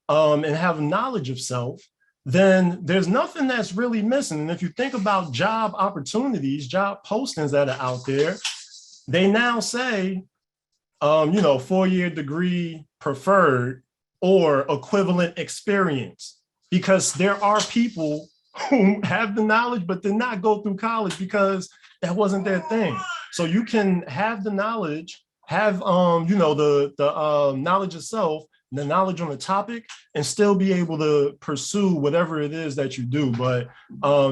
and have knowledge of self, then there's nothing that's really missing. And if you think about job opportunities, job postings that are out there, they now say, 4-year degree preferred or equivalent experience, because there are people who have the knowledge but did not go through college because that wasn't their thing. So you can have the knowledge, have the knowledge of self, the knowledge on the topic, and still be able to pursue whatever it is that you do. But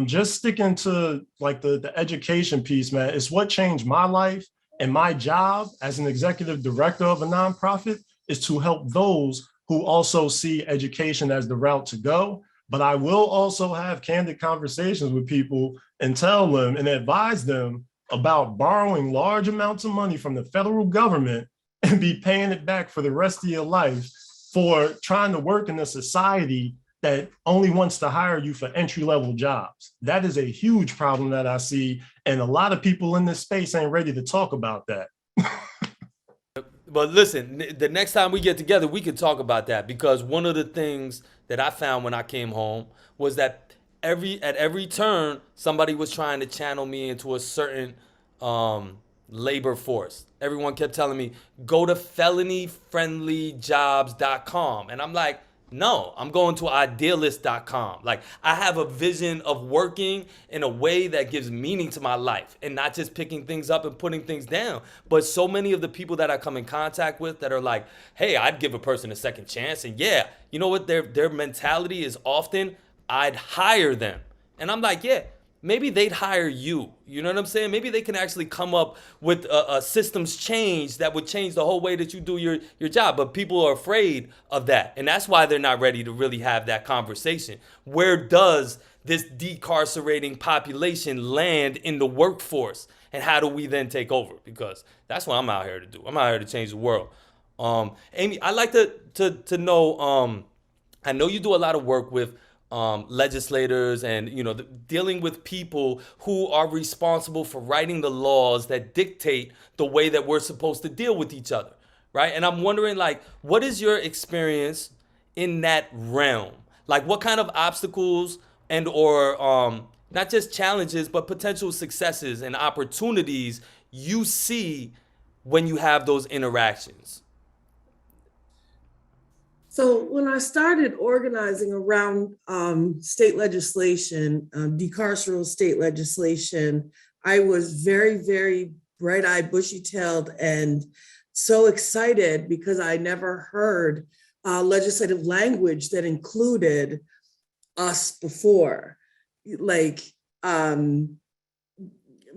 just sticking to like the education piece, man, it's what changed my life. And my job as an executive director of a nonprofit is to help those who also see education as the route to go. But I will also have candid conversations with people and tell them and advise them about borrowing large amounts of money from the federal government and be paying it back for the rest of your life for trying to work in a society that only wants to hire you for entry-level jobs. That is a huge problem that I see, and a lot of people in this space ain't ready to talk about that. But listen, the next time we get together, we can talk about that, because one of the things that I found when I came home was that at every turn, somebody was trying to channel me into a certain labor force. Everyone kept telling me, go to felonyfriendlyjobs.com. And I'm like, no, I'm going to idealist.com. Like, I have a vision of working in a way that gives meaning to my life and not just picking things up and putting things down. But so many of the people that I come in contact with that are like, hey, I'd give a person a second chance. And yeah, you know what? Their mentality is often, I'd hire them. And I'm like, yeah, maybe they'd hire you. You know what I'm saying? Maybe they can actually come up with a systems change that would change the whole way that you do your job. But people are afraid of that. And that's why they're not ready to really have that conversation. Where does this decarcerating population land in the workforce? And how do we then take over? Because that's what I'm out here to do. I'm out here to change the world. Amy, I'd like to know, I know you do a lot of work with legislators and dealing with people who are responsible for writing the laws that dictate the way that we're supposed to deal with each other, right? And I'm wondering, like, what is your experience in that realm? Like, what kind of obstacles and or not just challenges, but potential successes and opportunities you see when you have those interactions? So when I started organizing around state legislation, decarceral state legislation, I was very, very bright-eyed, bushy-tailed, and so excited because I never heard legislative language that included us before. Like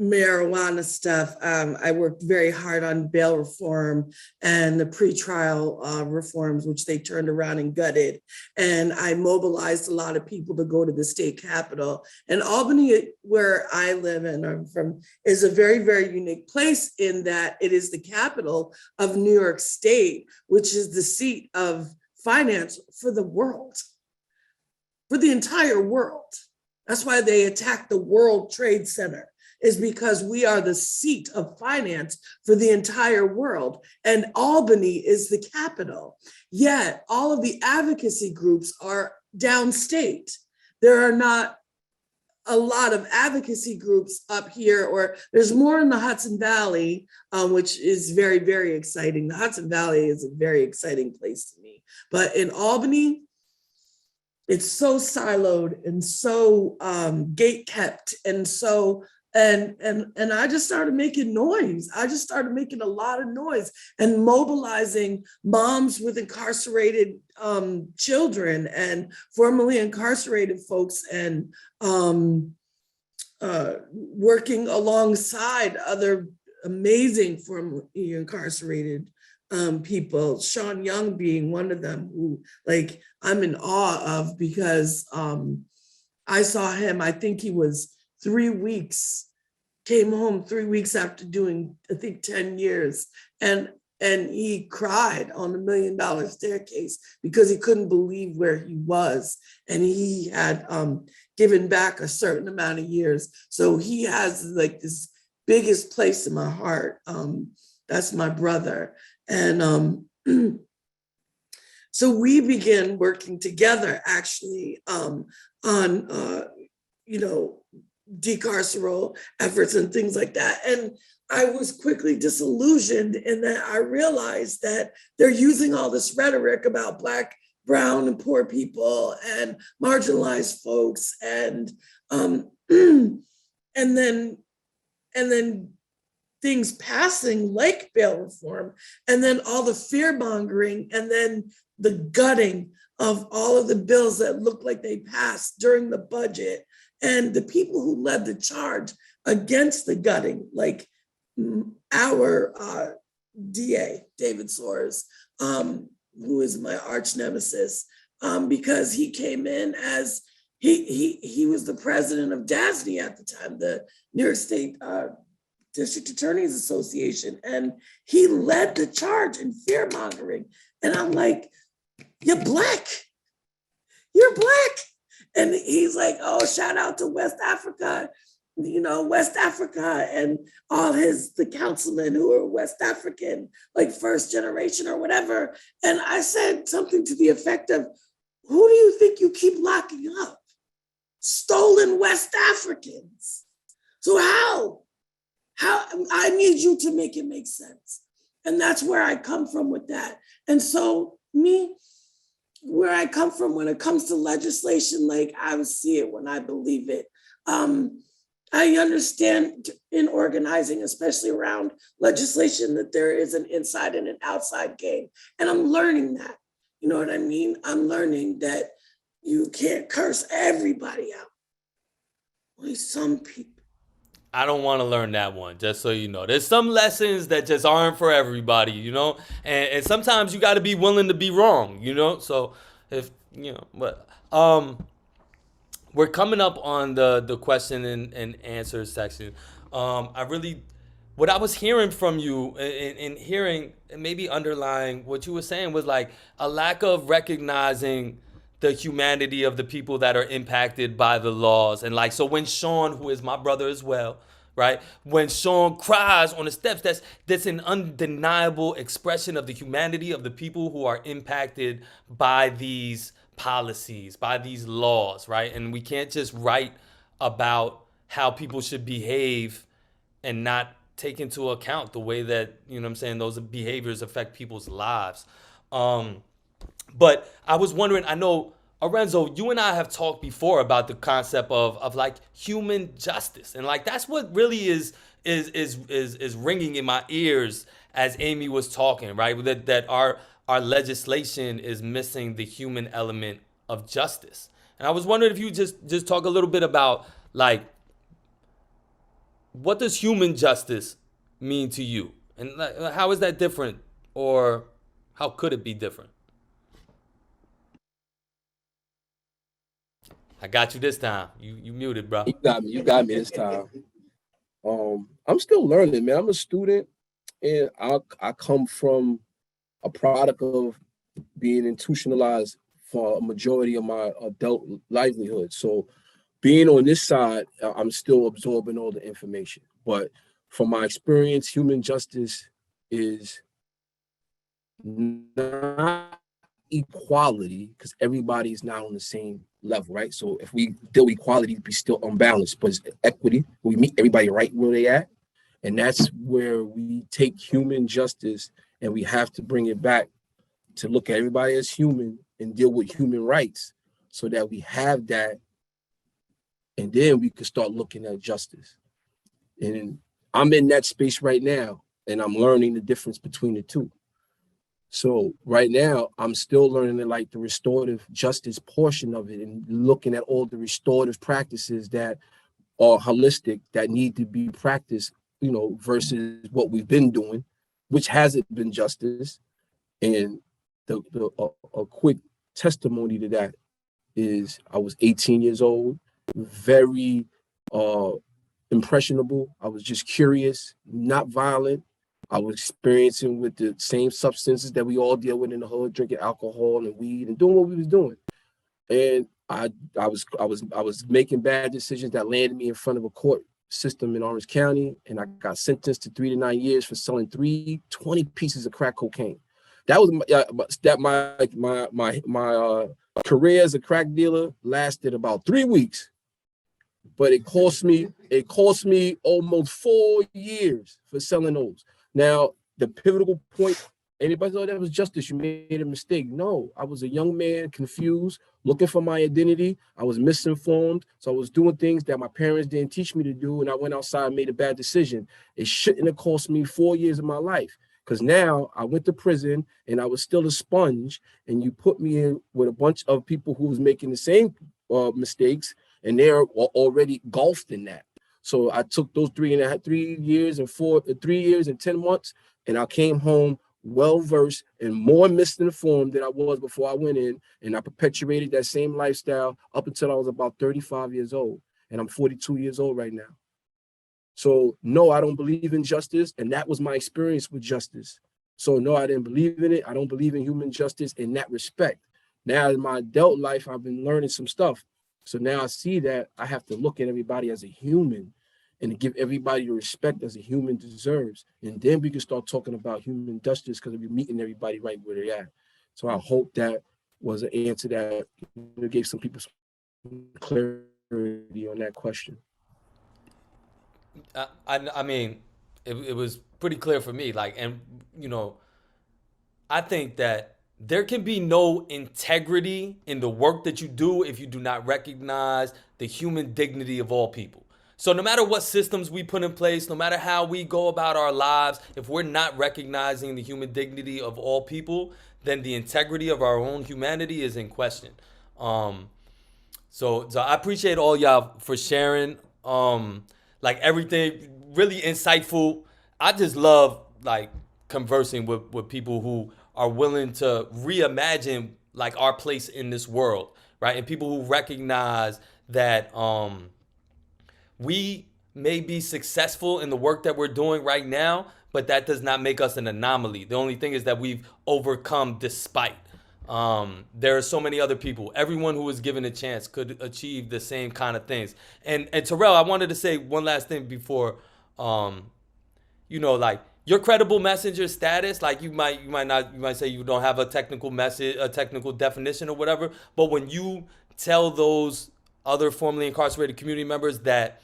marijuana stuff. I worked very hard on bail reform and the pretrial reforms, which they turned around and gutted. And I mobilized a lot of people to go to the state capitol. And Albany, where I live and I'm from, is a very, very unique place in that it is the capital of New York State, which is the seat of finance for the world, for the entire world. That's why they attacked the World Trade Center, is because we are the seat of finance for the entire world. And Albany is the capital. Yet all of the advocacy groups are downstate. There are not a lot of advocacy groups up here, or there's more in the Hudson Valley, which is very, very exciting. The Hudson Valley is a very exciting place to me. But in Albany, it's so siloed and so gate kept and so and I just started making noise. I just started making a lot of noise and mobilizing moms with incarcerated children and formerly incarcerated folks, and working alongside other amazing formerly incarcerated people, Sean Young being one of them, who like I'm in awe of, because I saw him, I think he was 3 weeks, came home 3 weeks after doing, I think, 10 years. And he cried on the $1 Million Staircase because he couldn't believe where he was. And he had given back a certain amount of years. So he has like this biggest place in my heart. That's my brother. And so we began working together actually on, decarceral efforts and things like that. And I was quickly disillusioned in that I realized that they're using all this rhetoric about Black, brown, and poor people and marginalized folks, and then things passing like bail reform, and then all the fear mongering, and then the gutting of all of the bills that look like they passed during the budget. And the people who led the charge against the gutting, like our DA, David Soares, who is my arch nemesis, because he came in as, he was the president of DASNY at the time, the New York State District Attorneys Association, and he led the charge in fear mongering. And I'm like, you're Black. And he's like, oh, shout out to West Africa, West Africa, and all the councilmen who are West African, like first generation or whatever. And I said something to the effect of, who do you think you keep locking up? Stolen West Africans. So how I need you to make it make sense. And that's where I come from with that. And so where I come from when it comes to legislation, like I see it when I believe it. I understand in organizing, especially around legislation, that there is an inside and an outside game. And I'm learning that, you know what I mean? I'm learning that you can't curse everybody out. Only some people. I don't want to learn that one, just so you know. There's some lessons that just aren't for everybody, and sometimes you got to be willing to be wrong, So if, but we're coming up on the question and answer section. What I was hearing from you and hearing, and maybe underlying what you were saying, was like a lack of recognizing the humanity of the people that are impacted by the laws. And like, so when Sean, who is my brother as well, right? When Sean cries on the steps, that's an undeniable expression of the humanity of the people who are impacted by these policies, by these laws, right? And we can't just write about how people should behave and not take into account the way that, those behaviors affect people's lives. But I was wondering, I know, Orenzo, you and I have talked before about the concept of like human justice, and like that's what really is ringing in my ears as Amy was talking, right? That our legislation is missing the human element of justice. And I was wondering if you just talk a little bit about like what does human justice mean to you? And how is that different, or how could it be different? I got you this time. You muted, bro. You got me this time. I'm still learning, man. I'm a student, and I come from a product of being institutionalized for a majority of my adult livelihood. So being on this side, I'm still absorbing all the information. But from my experience, human justice is not equality, because everybody is not on the same level, right? So if we deal with equality, it'd be still unbalanced, but it's equity. We meet everybody right where they at. And that's where we take human justice and we have to bring it back to look at everybody as human and deal with human rights, so that we have that. And then we can start looking at justice. And I'm in that space right now, and I'm learning the difference between the two. So right now, I'm still learning like the restorative justice portion of it, and looking at all the restorative practices that are holistic, that need to be practiced, versus what we've been doing, which hasn't been justice. And a quick testimony to that is I was 18 years old, very impressionable. I was just curious, not violent. I was experiencing with the same substances that we all deal with in the hood, drinking alcohol and weed and doing what we was doing. And I was making bad decisions that landed me in front of a court system in Orange County, and I got sentenced to 3 to 9 years for selling 20 pieces of crack cocaine. That was my career as a crack dealer lasted about 3 weeks, but it cost me almost 4 years for selling those. Now, the pivotal point, anybody thought that was justice, you made a mistake. No, I was a young man, confused, looking for my identity. I was misinformed. So I was doing things that my parents didn't teach me to do. And I went outside and made a bad decision. It shouldn't have cost me 4 years of my life. Because now I went to prison and I was still a sponge. And you put me in with a bunch of people who was making the same mistakes. And they're already engulfed in that. So I took those 3 years and 10 months, and I came home well-versed and more misinformed than I was before I went in. And I perpetuated that same lifestyle up until I was about 35 years old. And I'm 42 years old right now. So no, I don't believe in justice. And that was my experience with justice. So no, I didn't believe in it. I don't believe in human justice in that respect. Now in my adult life, I've been learning some stuff. So now I see that I have to look at everybody as a human and to give everybody the respect as a human deserves. And then we can start talking about human justice, because we're meeting everybody right where they're at. So I hope that was an answer that gave some people some clarity on that question. I mean, it was pretty clear for me. I think that there can be no integrity in the work that you do if you do not recognize the human dignity of all people. So no matter what systems we put in place, no matter how we go about our lives, if we're not recognizing the human dignity of all people, then the integrity of our own humanity is in question. So I appreciate all y'all for sharing. Everything really insightful. I just love conversing with people who are willing to reimagine our place in this world, right? And people who recognize that we may be successful in the work that we're doing right now, but that does not make us an anomaly. The only thing is that we've overcome despite. There are so many other people. Everyone who was given a chance could achieve the same kind of things. And Terrell, I wanted to say one last thing before, your credible messenger status, you might say you don't have a technical message, a technical definition or whatever, but when you tell those other formerly incarcerated community members that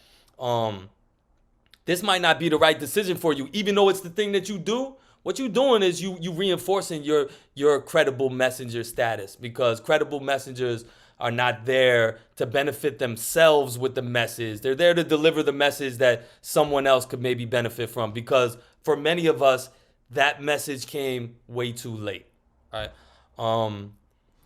this might not be the right decision for you, even though it's the thing that you do, what you're doing is you reinforcing your credible messenger status, because credible messengers are not there to benefit themselves with the message. They're there to deliver the message that someone else could maybe benefit from, because for many of us, that message came way too late. All right.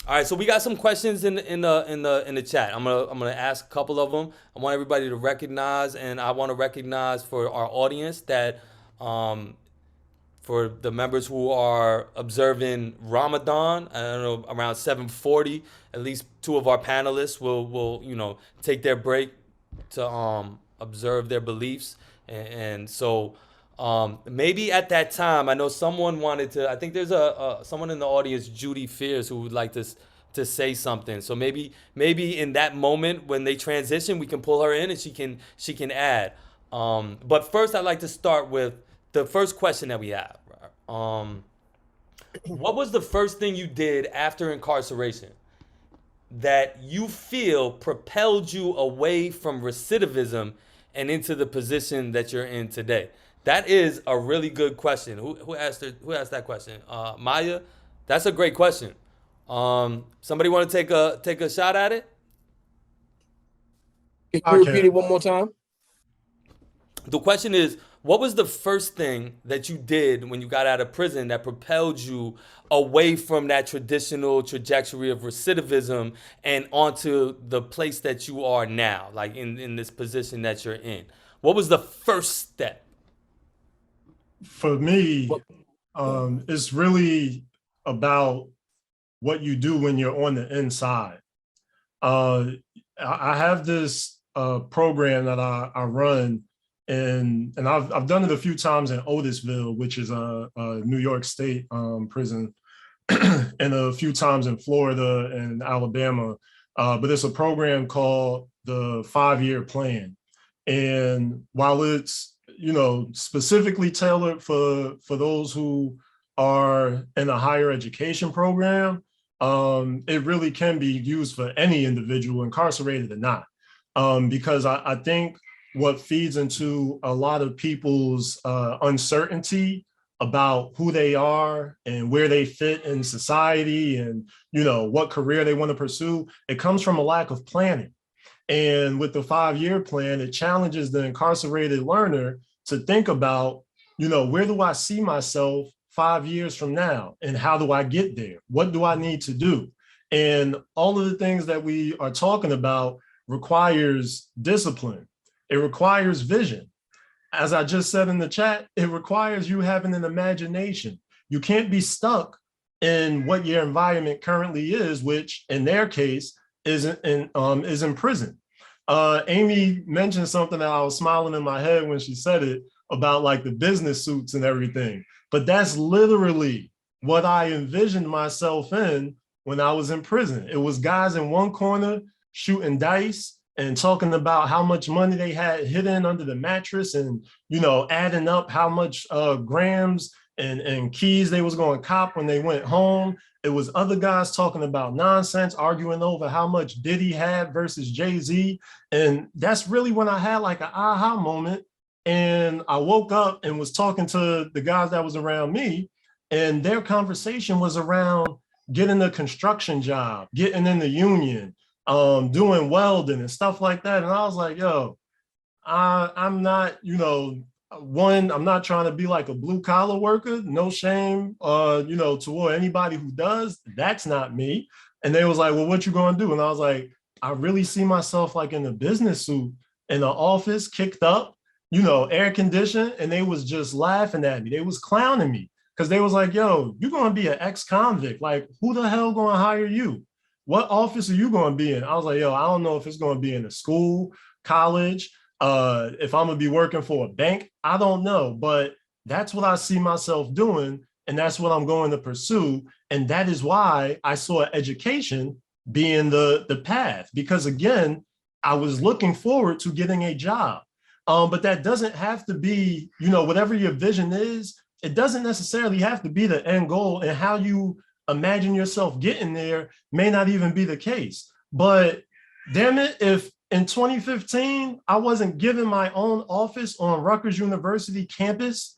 All right, so we got some questions in the chat. I'm gonna ask a couple of them. I want everybody to recognize, and I want to recognize for our audience that for the members who are observing Ramadan, I don't know, around 7:40, at least two of our panelists will take their break to observe their beliefs, and so maybe at that time, I know someone wanted to. I think there's someone in the audience, Judy Fears, who would like to say something. So maybe in that moment when they transition, we can pull her in and she can add. But first, I'd like to start with the first question that we have. What was the first thing you did after incarceration that you feel propelled you away from recidivism and into the position that you're in today? That is a really good question. Who asked that question? Maya? That's a great question. Somebody want to take a shot at it? Can you repeat it one more time? The question is, what was the first thing that you did when you got out of prison that propelled you away from that traditional trajectory of recidivism and onto the place that you are now, like in this position that you're in? What was the first step? For me, it's really about what you do when you're on the inside. I have this program that I run, and I've done it a few times in Otisville, which is a New York State prison, and a few times in Florida and Alabama. But it's a program called the 5-year plan. And while it's, specifically tailored for those who are in a higher education program, it really can be used for any individual, incarcerated or not. Because I think what feeds into a lot of people's uncertainty about who they are and where they fit in society and, what career they want to pursue, it comes from a lack of planning. And with the 5-year plan, it challenges the incarcerated learner to think about, where do I see myself 5 years from now? And how do I get there? What do I need to do? And all of the things that we are talking about requires discipline. It requires vision. As I just said in the chat, it requires you having an imagination. You can't be stuck in what your environment currently is, which in their case is in prison. Amy mentioned something that I was smiling in my head when she said it about like the business suits and everything. But that's literally what I envisioned myself in when I was in prison. It was guys in one corner shooting dice and talking about how much money they had hidden under the mattress and, adding up how much grams and keys they was going to cop when they went home. It was other guys talking about nonsense, arguing over how much Diddy had versus Jay-Z. And that's really when I had like an aha moment. And I woke up and was talking to the guys that was around me, and their conversation was around getting a construction job, getting in the union, doing welding and stuff like that. And I was like, yo, I'm not, I'm not trying to be like a blue collar worker, no shame, toward anybody who does. That's not me. And they was like, well, what you gonna do? And I was like, I really see myself like in a business suit in the office, kicked up, air conditioned, and they was just laughing at me. They was clowning me because they was like, yo, you're gonna be an ex-convict. Like, who the hell gonna hire you? What office are you gonna be in? I was like, yo, I don't know if it's gonna be in a school, college, if I'm gonna be working for a bank, I don't know, but that's what I see myself doing. And that's what I'm going to pursue. And that is why I saw education being the path, because again, I was looking forward to getting a job. But that doesn't have to be, whatever your vision is, it doesn't necessarily have to be the end goal, and how you imagine yourself getting there may not even be the case. But damn it, if in 2015, I wasn't given my own office on Rutgers University campus,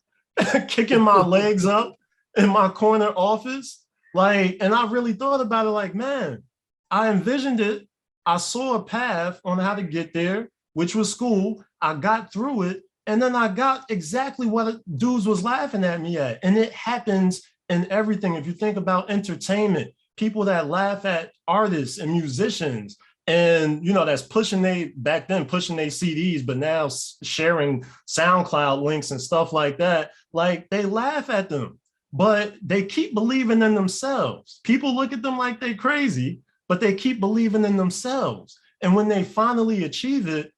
kicking my legs up in my corner office, and I really thought about it like, man, I envisioned it. I saw a path on how to get there, which was school. I got through it. And then I got exactly what dudes was laughing at me at. And it happens in everything. If you think about entertainment, people that laugh at artists and musicians, and that's pushing back then pushing their CDs, but now sharing SoundCloud links and stuff like that. Like, they laugh at them, but they keep believing in themselves. People look at them like they're crazy, but they keep believing in themselves. And when they finally achieve it,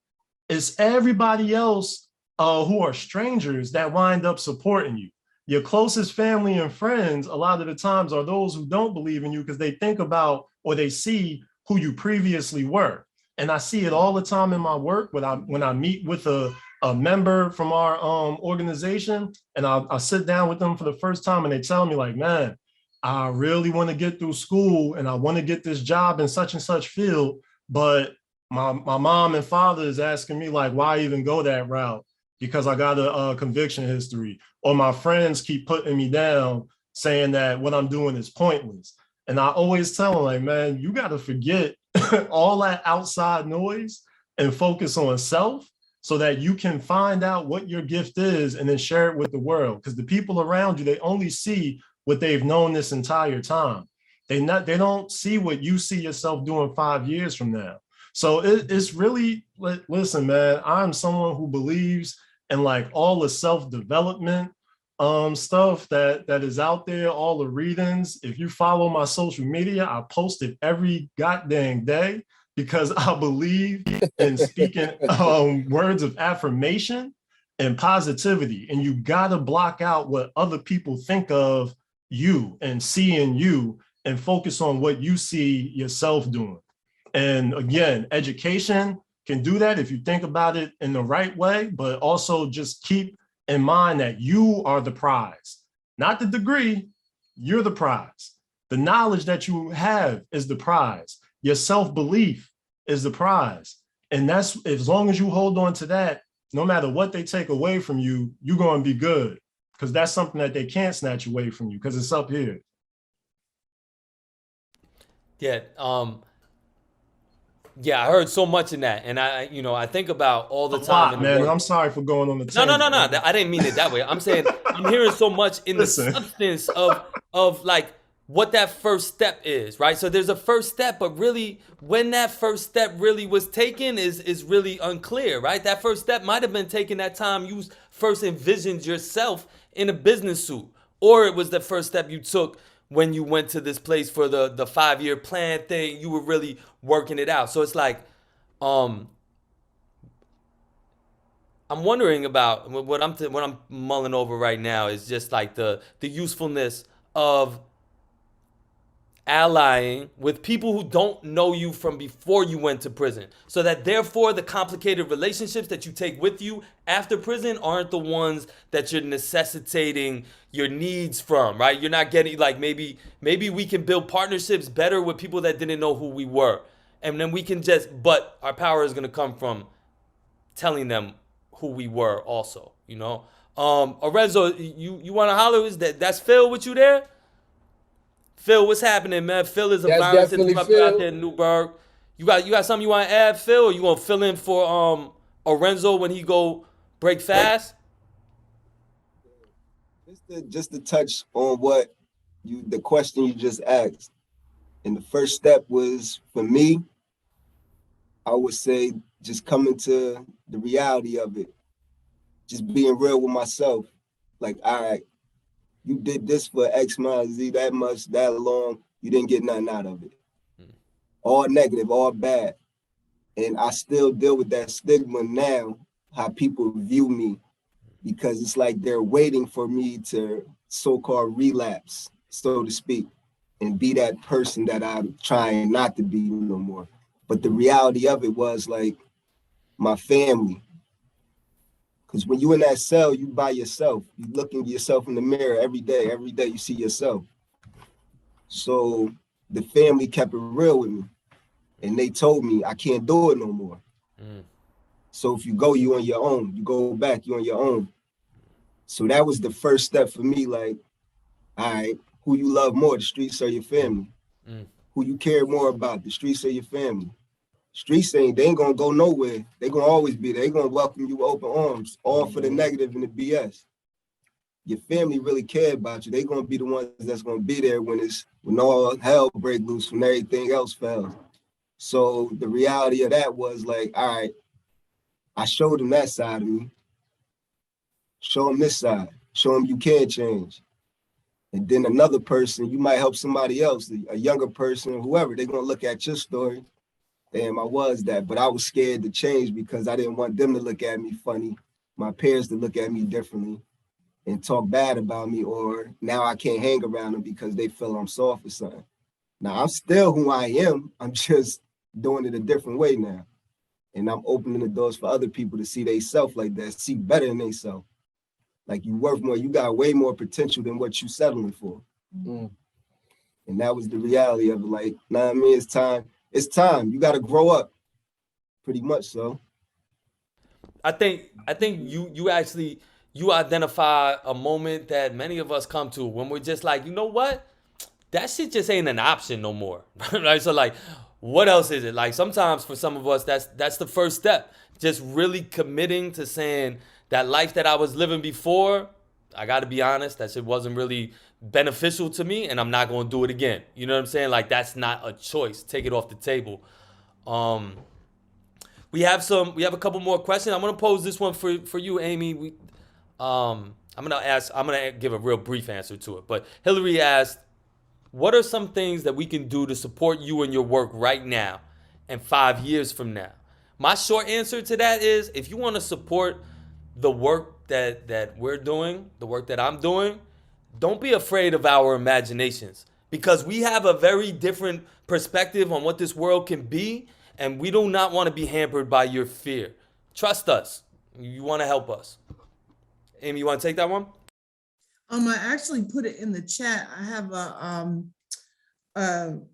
it's everybody else who are strangers that wind up supporting you. Your closest family and friends, a lot of the times, are those who don't believe in you because they think about or they see who you previously were. And I see it all the time in my work when I meet with a member from our organization, and I sit down with them for the first time, and they tell me, like, man, I really want to get through school and I want to get this job in such and such field, but my mom and father is asking me, like, why even go that route? Because I got a conviction history, or my friends keep putting me down saying that what I'm doing is pointless. And I always tell them, like, man, you got to forget all that outside noise and focus on self so that you can find out what your gift is and then share it with the world. Because the people around you, they only see what they've known this entire time. They don't see what you see yourself doing 5 years from now. So it's really, listen, man, I'm someone who believes in, like, all the self-development stuff that is out there, all the readings. If you follow my social media, I post it every goddamn day because I believe in speaking words of affirmation and positivity. And you gotta block out what other people think of you and see in you and focus on what you see yourself doing. And again, education can do that if you think about it in the right way, but also just keep in mind that you are the prize, not the degree. You're the prize. The knowledge that you have is the prize. Your self-belief is the prize. And that's, as long as you hold on to that, no matter what they take away from you, you're going to be good, because that's something that they can't snatch away from you because it's up here. Yeah, I heard so much in that, and I think about all the time. Man, I'm sorry for going on the tangent. No. I didn't mean it that way. I'm saying I'm hearing so much in the substance of like what that first step is, right? So there's a first step, but really, when that first step really was taken is really unclear, right? That first step might have been taken that time you first envisioned yourself in a business suit, or it was the first step you took when you went to this place for the 5-year plan thing. You were really working it out. So it's like, I'm wondering about what I'm mulling over right now is just like the usefulness of allying with people who don't know you from before you went to prison, so that therefore the complicated relationships that you take with you after prison aren't the ones that you're necessitating your needs from, right? You're not getting, like, maybe we can build partnerships better with people that didn't know who we were, and then we can but our power is going to come from telling them who we were also, Orenzo, you want to holler? That's Phil with you there? Phil, what's happening, man? Phil is a violence interrupter out there in Newburgh. You got something you want to add, Phil, or you want to fill in for Orenzo when he go break fast? Just to touch on the question you just asked. And the first step was, for me, I would say just coming to the reality of it. Just being real with myself. Like, all right, you did this for X, Y, Z, that much, that long, you didn't get nothing out of it. All negative, all bad. And I still deal with that stigma now, how people view me, because it's like they're waiting for me to so-called relapse, so to speak, and be that person that I'm trying not to be no more. But the reality of it was, like, my family. Because when you in that cell, you by yourself. You looking yourself in the mirror every day you see yourself. So the family kept it real with me. And they told me I can't do it no more. So if you go, you on your own. You go back, you on your own. So that was the first step for me, like, all right, who you love more, the streets or your family? Who you care more about, the streets or your family? Streets they ain't gonna go nowhere. They gonna always be there. They gonna welcome you with open arms, all for the negative and the BS. your family really care about you. They're gonna be the ones that's gonna be there when all hell break loose, when everything else fails. So the reality of that was like, all right, I showed them that side of me. Show them this side. Show them you can change. And then another person, you might help somebody else, a younger person, whoever, they're gonna look at your story. Damn, I was that, but I was scared to change because I didn't want them to look at me funny, my parents to look at me differently and talk bad about me, or now I can't hang around them because they feel I'm soft or something. Now I'm still who I am. I'm just doing it a different way now. And I'm opening the doors for other people to see they self like that, see better than they self. Like you worth more, you got way more potential than what you settling for. Mm. And that was the reality of it. Like, nah, I mean, it's time. It's time. You got to grow up. Pretty much so. I think you actually identify a moment that many of us come to when we're just like, you know what? That shit just ain't an option no more. Right? So like, what else is it? Like sometimes for some of us, that's the first step. Just really committing to saying that life that I was living before, I got to be honest, that shit wasn't really beneficial to me, and I'm not going to do it again. You know what I'm saying? Like that's not a choice. Take it off the table. We have a couple more questions. I'm gonna pose this one for you, Amy. I'm gonna give a real brief answer to it. But Hilary asked, what are some things that we can do to support you in your work right now and 5 years from now? My short answer to that is, if you want to support the work that we're doing, the work that I'm doing, don't be afraid of our imaginations, because we have a very different perspective on what this world can be. And we do not want to be hampered by your fear. Trust us. You want to help us. Amy, you want to take that one? I actually put it in the chat. I have an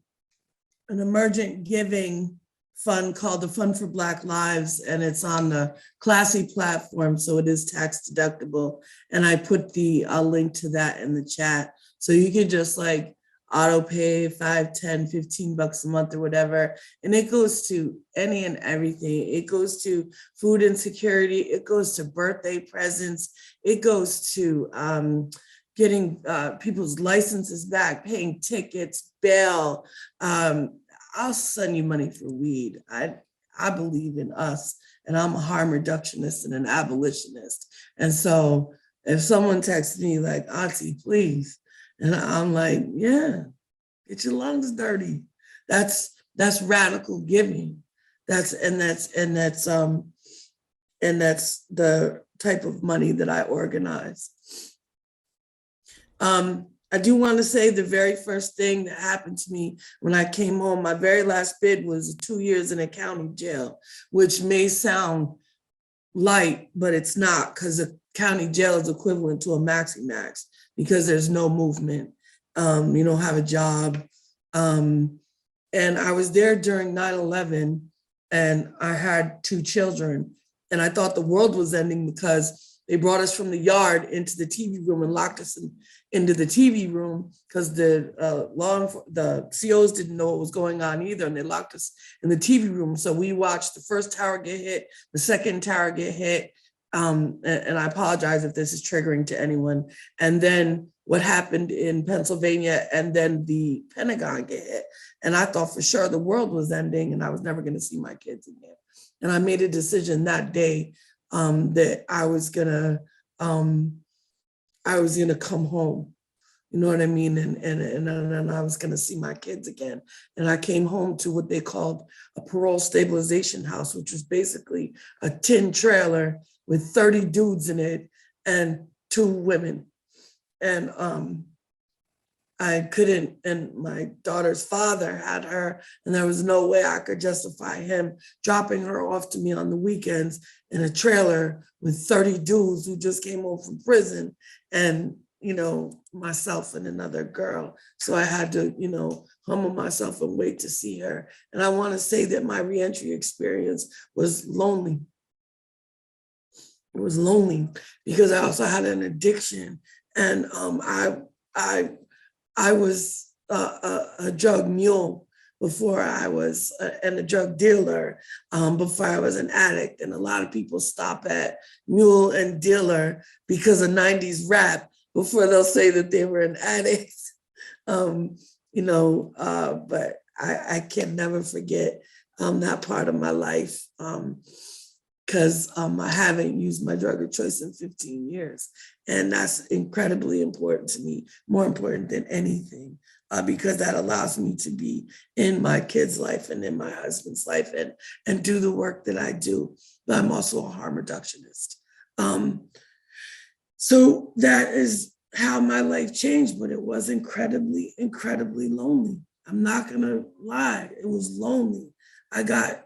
emergent giving fund called the Fund for Black Lives, and it's on the Classy platform, so it is tax deductible. And I put the link to that in the chat, so you can just like auto pay $5, $10, $15 a month or whatever. And it goes to any and everything. It goes to food insecurity. It goes to birthday presents. It goes to getting people's licenses back, paying tickets, bail. I'll send you money for weed. I believe in us, and I'm a harm reductionist and an abolitionist. And so if someone texts me like, Auntie, please, and I'm like, yeah, get your lungs dirty. That's radical giving. That's the type of money that I organize. I do want to say the very first thing that happened to me when I came home, my very last bid was 2 years in a county jail, which may sound light, but it's not, because a county jail is equivalent to a maxi max, because there's no movement. You don't have a job. And I was there during 9/11, and I had 2 children, and I thought the world was ending because they brought us from the yard into the TV room and locked us into the TV room, because the COs didn't know what was going on either, and they locked us in the TV room. So we watched the first tower get hit, the second tower get hit, and I apologize if this is triggering to anyone. And then what happened in Pennsylvania, and then the Pentagon get hit. And I thought for sure the world was ending and I was never gonna see my kids again. And I made a decision that day that I was gonna come home. You know what I mean? And I was gonna see my kids again. And I came home to what they called a parole stabilization house, which was basically a tin trailer with 30 dudes in it and 2 women. And I couldn't, and my daughter's father had her, and there was no way I could justify him dropping her off to me on the weekends in a trailer with 30 dudes who just came home from prison, and, you know, myself and another girl. So I had to, you know, humble myself and wait to see her. And I want to say that my reentry experience was lonely. It was lonely because I also had an addiction. And I was a drug mule before I was, and a drug dealer before I was an addict. And a lot of people stop at mule and dealer because of 90s rap before they'll say that they were an addict. But I can never forget that part of my life, because I haven't used my drug of choice in 15 years. And that's incredibly important to me, more important than anything, because that allows me to be in my kid's life and in my husband's life and do the work that I do. But I'm also a harm reductionist. So that is how my life changed, but it was incredibly, incredibly lonely. I'm not gonna lie, it was lonely. I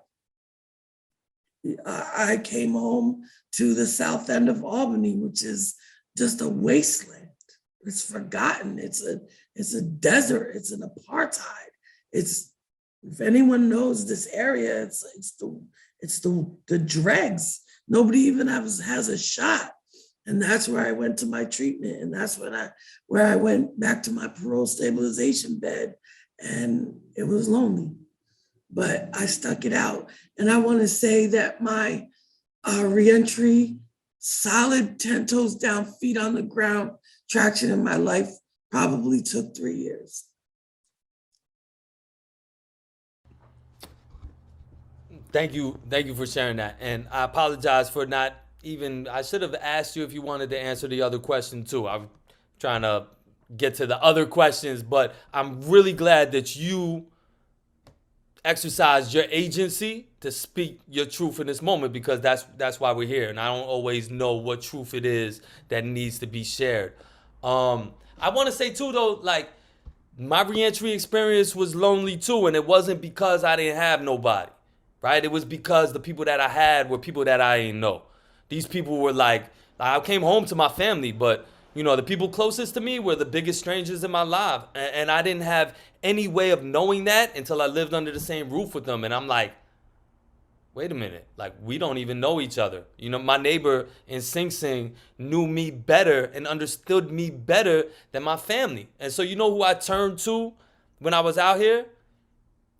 came home to the south end of Albany, which is just a wasteland. It's forgotten. It's a desert. It's an apartheid. If anyone knows this area, it's the dregs. Nobody even has a shot. And that's where I went to my treatment. And that's where I went back to my parole stabilization bed. And it was lonely, but I stuck it out. And I want to say that my reentry, solid 10 toes down, feet on the ground, traction in my life probably took 3 years. Thank you for sharing that. And I apologize for not even, I should have asked you if you wanted to answer the other question too. I'm trying to get to the other questions, but I'm really glad that you exercised your agency to speak your truth in this moment, because that's why we're here. And I don't always know what truth it is that needs to be shared. I want to say too, though, like, my reentry experience was lonely too, and it wasn't because I didn't have nobody, right? It was because the people that I had were people that I didn't know. These people were like, I came home to my family, but the people closest to me were the biggest strangers in my life. And I didn't have any way of knowing that until I lived under the same roof with them. And I'm like, wait a minute, like, we don't even know each other. My neighbor in Sing Sing knew me better and understood me better than my family. And so who I turned to when I was out here?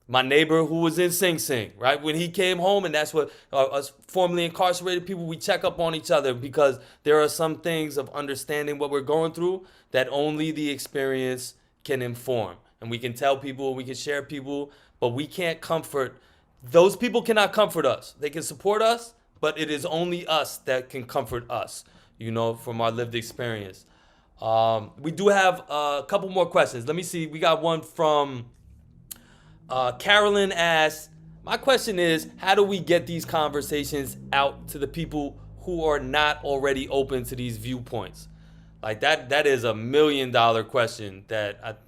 My neighbor who was in Sing Sing, right? When he came home, and that's what us formerly incarcerated people, we check up on each other, because there are some things of understanding what we're going through that only the experience can inform. And we can tell people, we can share people, but we can't comfort. Those people cannot comfort us. They can support us, but it is only us that can comfort us, from our lived experience. We do have a couple more questions. Let me see. We got one from Carolyn asks, my question is, how do we get these conversations out to the people who are not already open to these viewpoints? Like, that is $1 million question that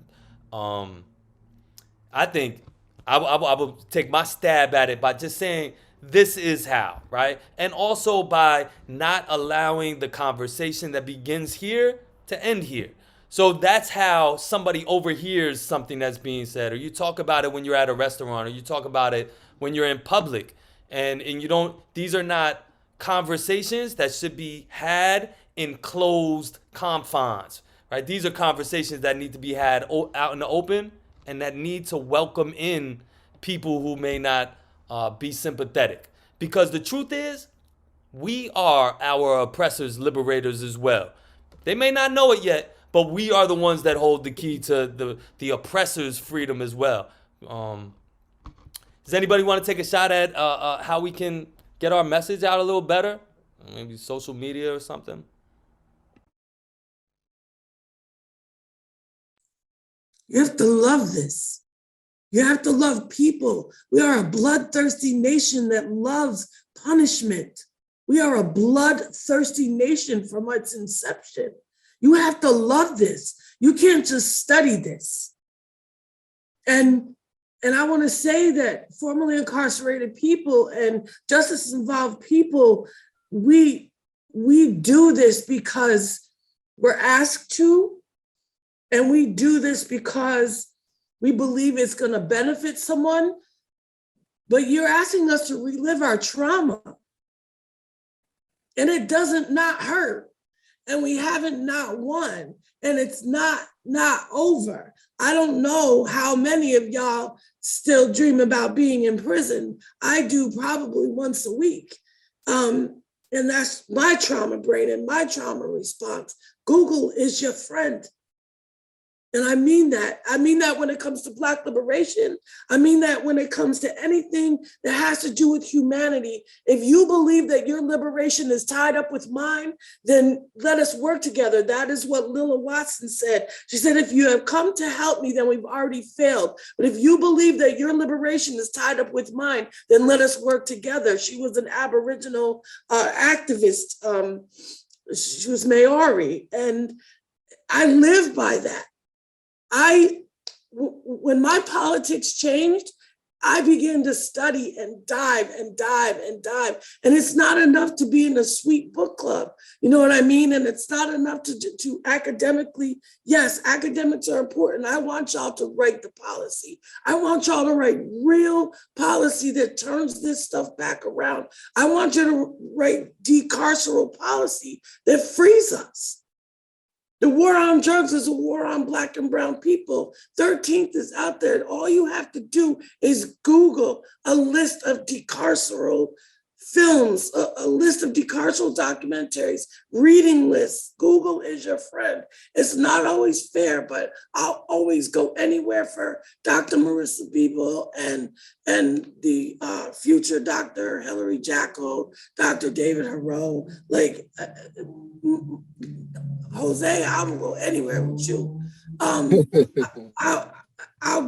I think I will take my stab at it by just saying, this is how, right? And also by not allowing the conversation that begins here to end here. So that's how somebody overhears something that's being said, or you talk about it when you're at a restaurant, or you talk about it when you're in public, and you don't. These are not conversations that should be had in closed confines, right? These are conversations that need to be had out in the open, and that need to welcome in people who may not be sympathetic, because the truth is, we are our oppressors' liberators as well. They may not know it yet, but we are the ones that hold the key to the oppressor's freedom as well. Does anybody want to take a shot at how we can get our message out a little better? Maybe social media or something? You have to love this. You have to love people. We are a bloodthirsty nation that loves punishment. We are a bloodthirsty nation from its inception. You have to love this. You can't just study this. And I want to say that formerly incarcerated people and justice-involved people, we do this because we're asked to, and we do this because we believe it's going to benefit someone, but you're asking us to relive our trauma. And it doesn't not hurt. And we haven't not won, and it's not over. I don't know how many of y'all still dream about being in prison. I do, probably once a week. And that's my trauma brain and my trauma response. Google is your friend. And I mean that. I mean that when it comes to Black liberation. I mean that when it comes to anything that has to do with humanity. If you believe that your liberation is tied up with mine, then let us work together. That is what Lilla Watson said. She said, if you have come to help me, then we've already failed. But if you believe that your liberation is tied up with mine, then let us work together. She was an Aboriginal activist. She was Maori. And I live by that. When my politics changed, I began to study and dive and dive and dive. And it's not enough to be in a sweet book club. You know what I mean? And it's not enough to academically, yes, academics are important. I want y'all to write the policy. I want y'all to write real policy that turns this stuff back around. I want you to write decarceral policy that frees us. The war on drugs is a war on Black and brown people. 13th is out there. And all you have to do is Google a list of decarceral films, a list of decarceral documentaries, reading lists. Google is your friend. It's not always fair, but I'll always go anywhere for Dr. Marissa Beeble and the future Dr. Hilary Jackal, Dr. David Haro, like Jose, I will go anywhere with you. I'll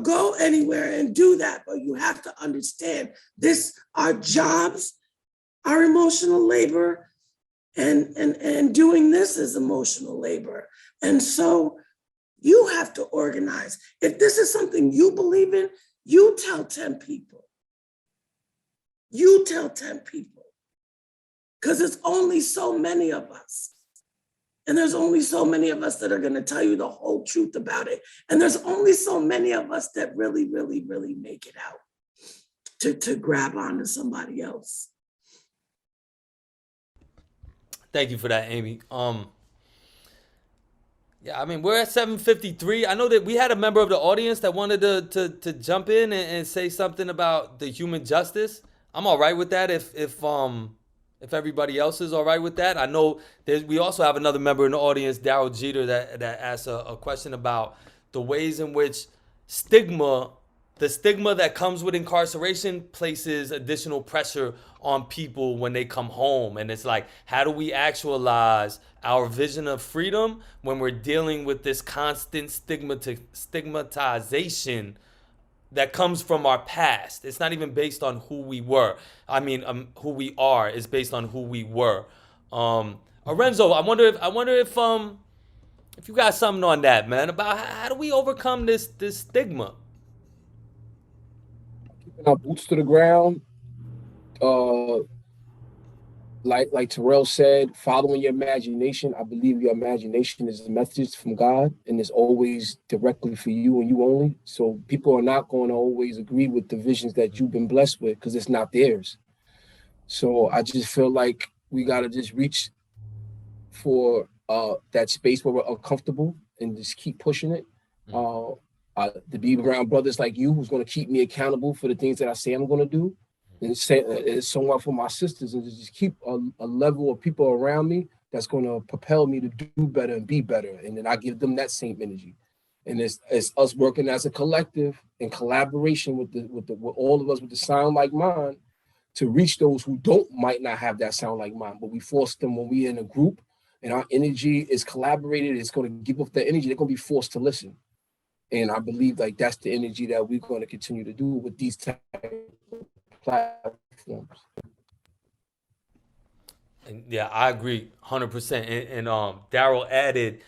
go anywhere and do that, but you have to understand this, our jobs, our emotional labor, and doing this is emotional labor. And so you have to organize. If this is something you believe in, you tell 10 people. You tell 10 people. Because it's only so many of us. And there's only so many of us that are going to tell you the whole truth about it. And there's only so many of us that really, really, really make it out to grab onto somebody else. Thank you for that, Amy. Yeah, I mean, we're at 7:53. I know that we had a member of the audience that wanted to jump in and say something about the human justice. I'm all right with that if everybody else is all right with that. I know we also have another member in the audience, Darryl Jeter, that asked a question about the ways in which the stigma that comes with incarceration places additional pressure on people when they come home. And it's like, how do we actualize our vision of freedom when we're dealing with this constant stigmatization that comes from our past? It's not even based on who we were. I mean, who we are is based on who we were. Orenzo, I wonder if you got something on that, man, about how do we overcome this stigma? Keeping our boots to the ground. Like Terrell said, following your imagination. I believe your imagination is a message from God, and it's always directly for you and you only. So people are not going to always agree with the visions that you've been blessed with because it's not theirs. So I just feel like we got to just reach for that space where we're uncomfortable and just keep pushing it. To be around brothers like you who's going to keep me accountable for the things that I say I'm going to do. And it's somewhat for my sisters, and to just keep a level of people around me that's going to propel me to do better and be better. And then I give them that same energy. And it's us working as a collective in collaboration with all of us with the sound like mine to reach those who might not have that sound like mine. But we force them when we're in a group and our energy is collaborated, it's going to give up the energy. They're going to be forced to listen. And I believe like that's the energy that we're going to continue to do with these type platforms. And yeah, I agree 100%. And Darryl added,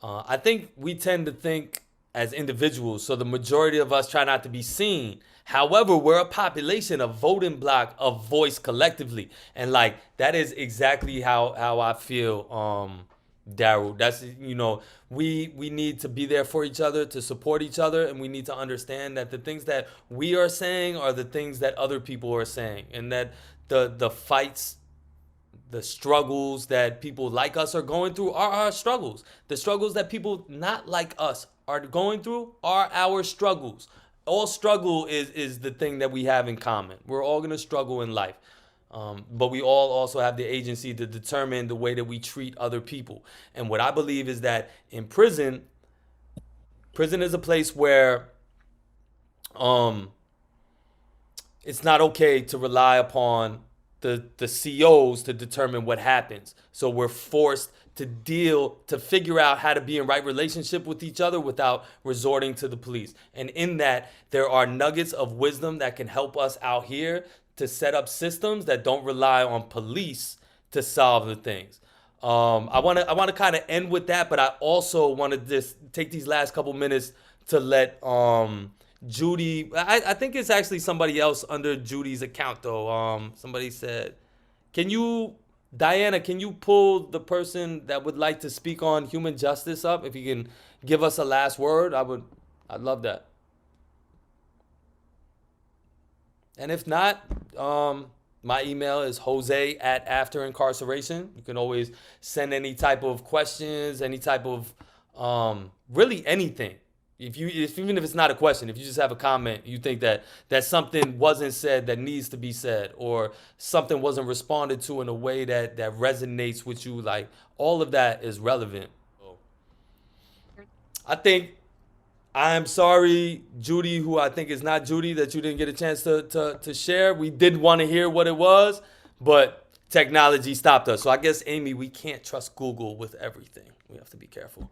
I think we tend to think as individuals, so the majority of us try not to be seen. However, we're a population, a voting block, a voice collectively. And like, that is exactly how I feel, Darryl. That's, we need to be there for each other, to support each other, and we need to understand that the things that we are saying are the things that other people are saying, and that the fights, the struggles that people like us are going through are our struggles. The struggles that people not like us are going through are our struggles. All struggle is the thing that we have in common. We're all going to struggle in life. But we all also have the agency to determine the way that we treat other people. And what I believe is that in prison is a place where it's not okay to rely upon the COs to determine what happens. So we're forced to figure out how to be in right relationship with each other without resorting to the police. And in that, there are nuggets of wisdom that can help us out here to set up systems that don't rely on police to solve the things. I want to kind of end with that, but I also want to just take these last couple minutes to let Judy. I think it's actually somebody else under Judy's account though. Somebody said, Diana, can you pull the person that would like to speak on human justice up? If you can give us a last word, I'd love that. And if not, my email is jose@afterincarceration. You can always send any type of questions, any type of really anything. Even if it's not a question, if you just have a comment, you think that something wasn't said that needs to be said, or something wasn't responded to in a way that resonates with you, like all of that is relevant. I'm sorry, Judy, who I think is not Judy, that you didn't get a chance to share. We did want to hear what it was, but technology stopped us. So I guess, Amy, we can't trust Google with everything. We have to be careful.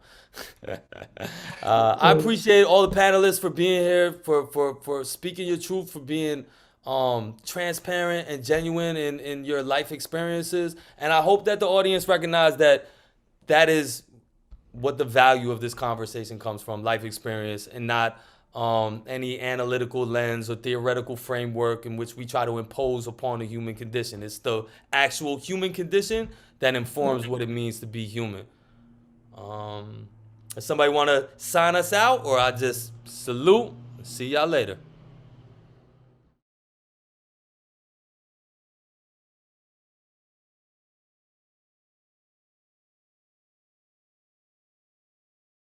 I appreciate all the panelists for being here, for speaking your truth, for being transparent and genuine in your life experiences. And I hope that the audience recognize that is what the value of this conversation comes from, life experience, and not any analytical lens or theoretical framework in which we try to impose upon the human condition. It's the actual human condition that informs what it means to be human. Does somebody want to sign us out, or I just salute? See y'all later.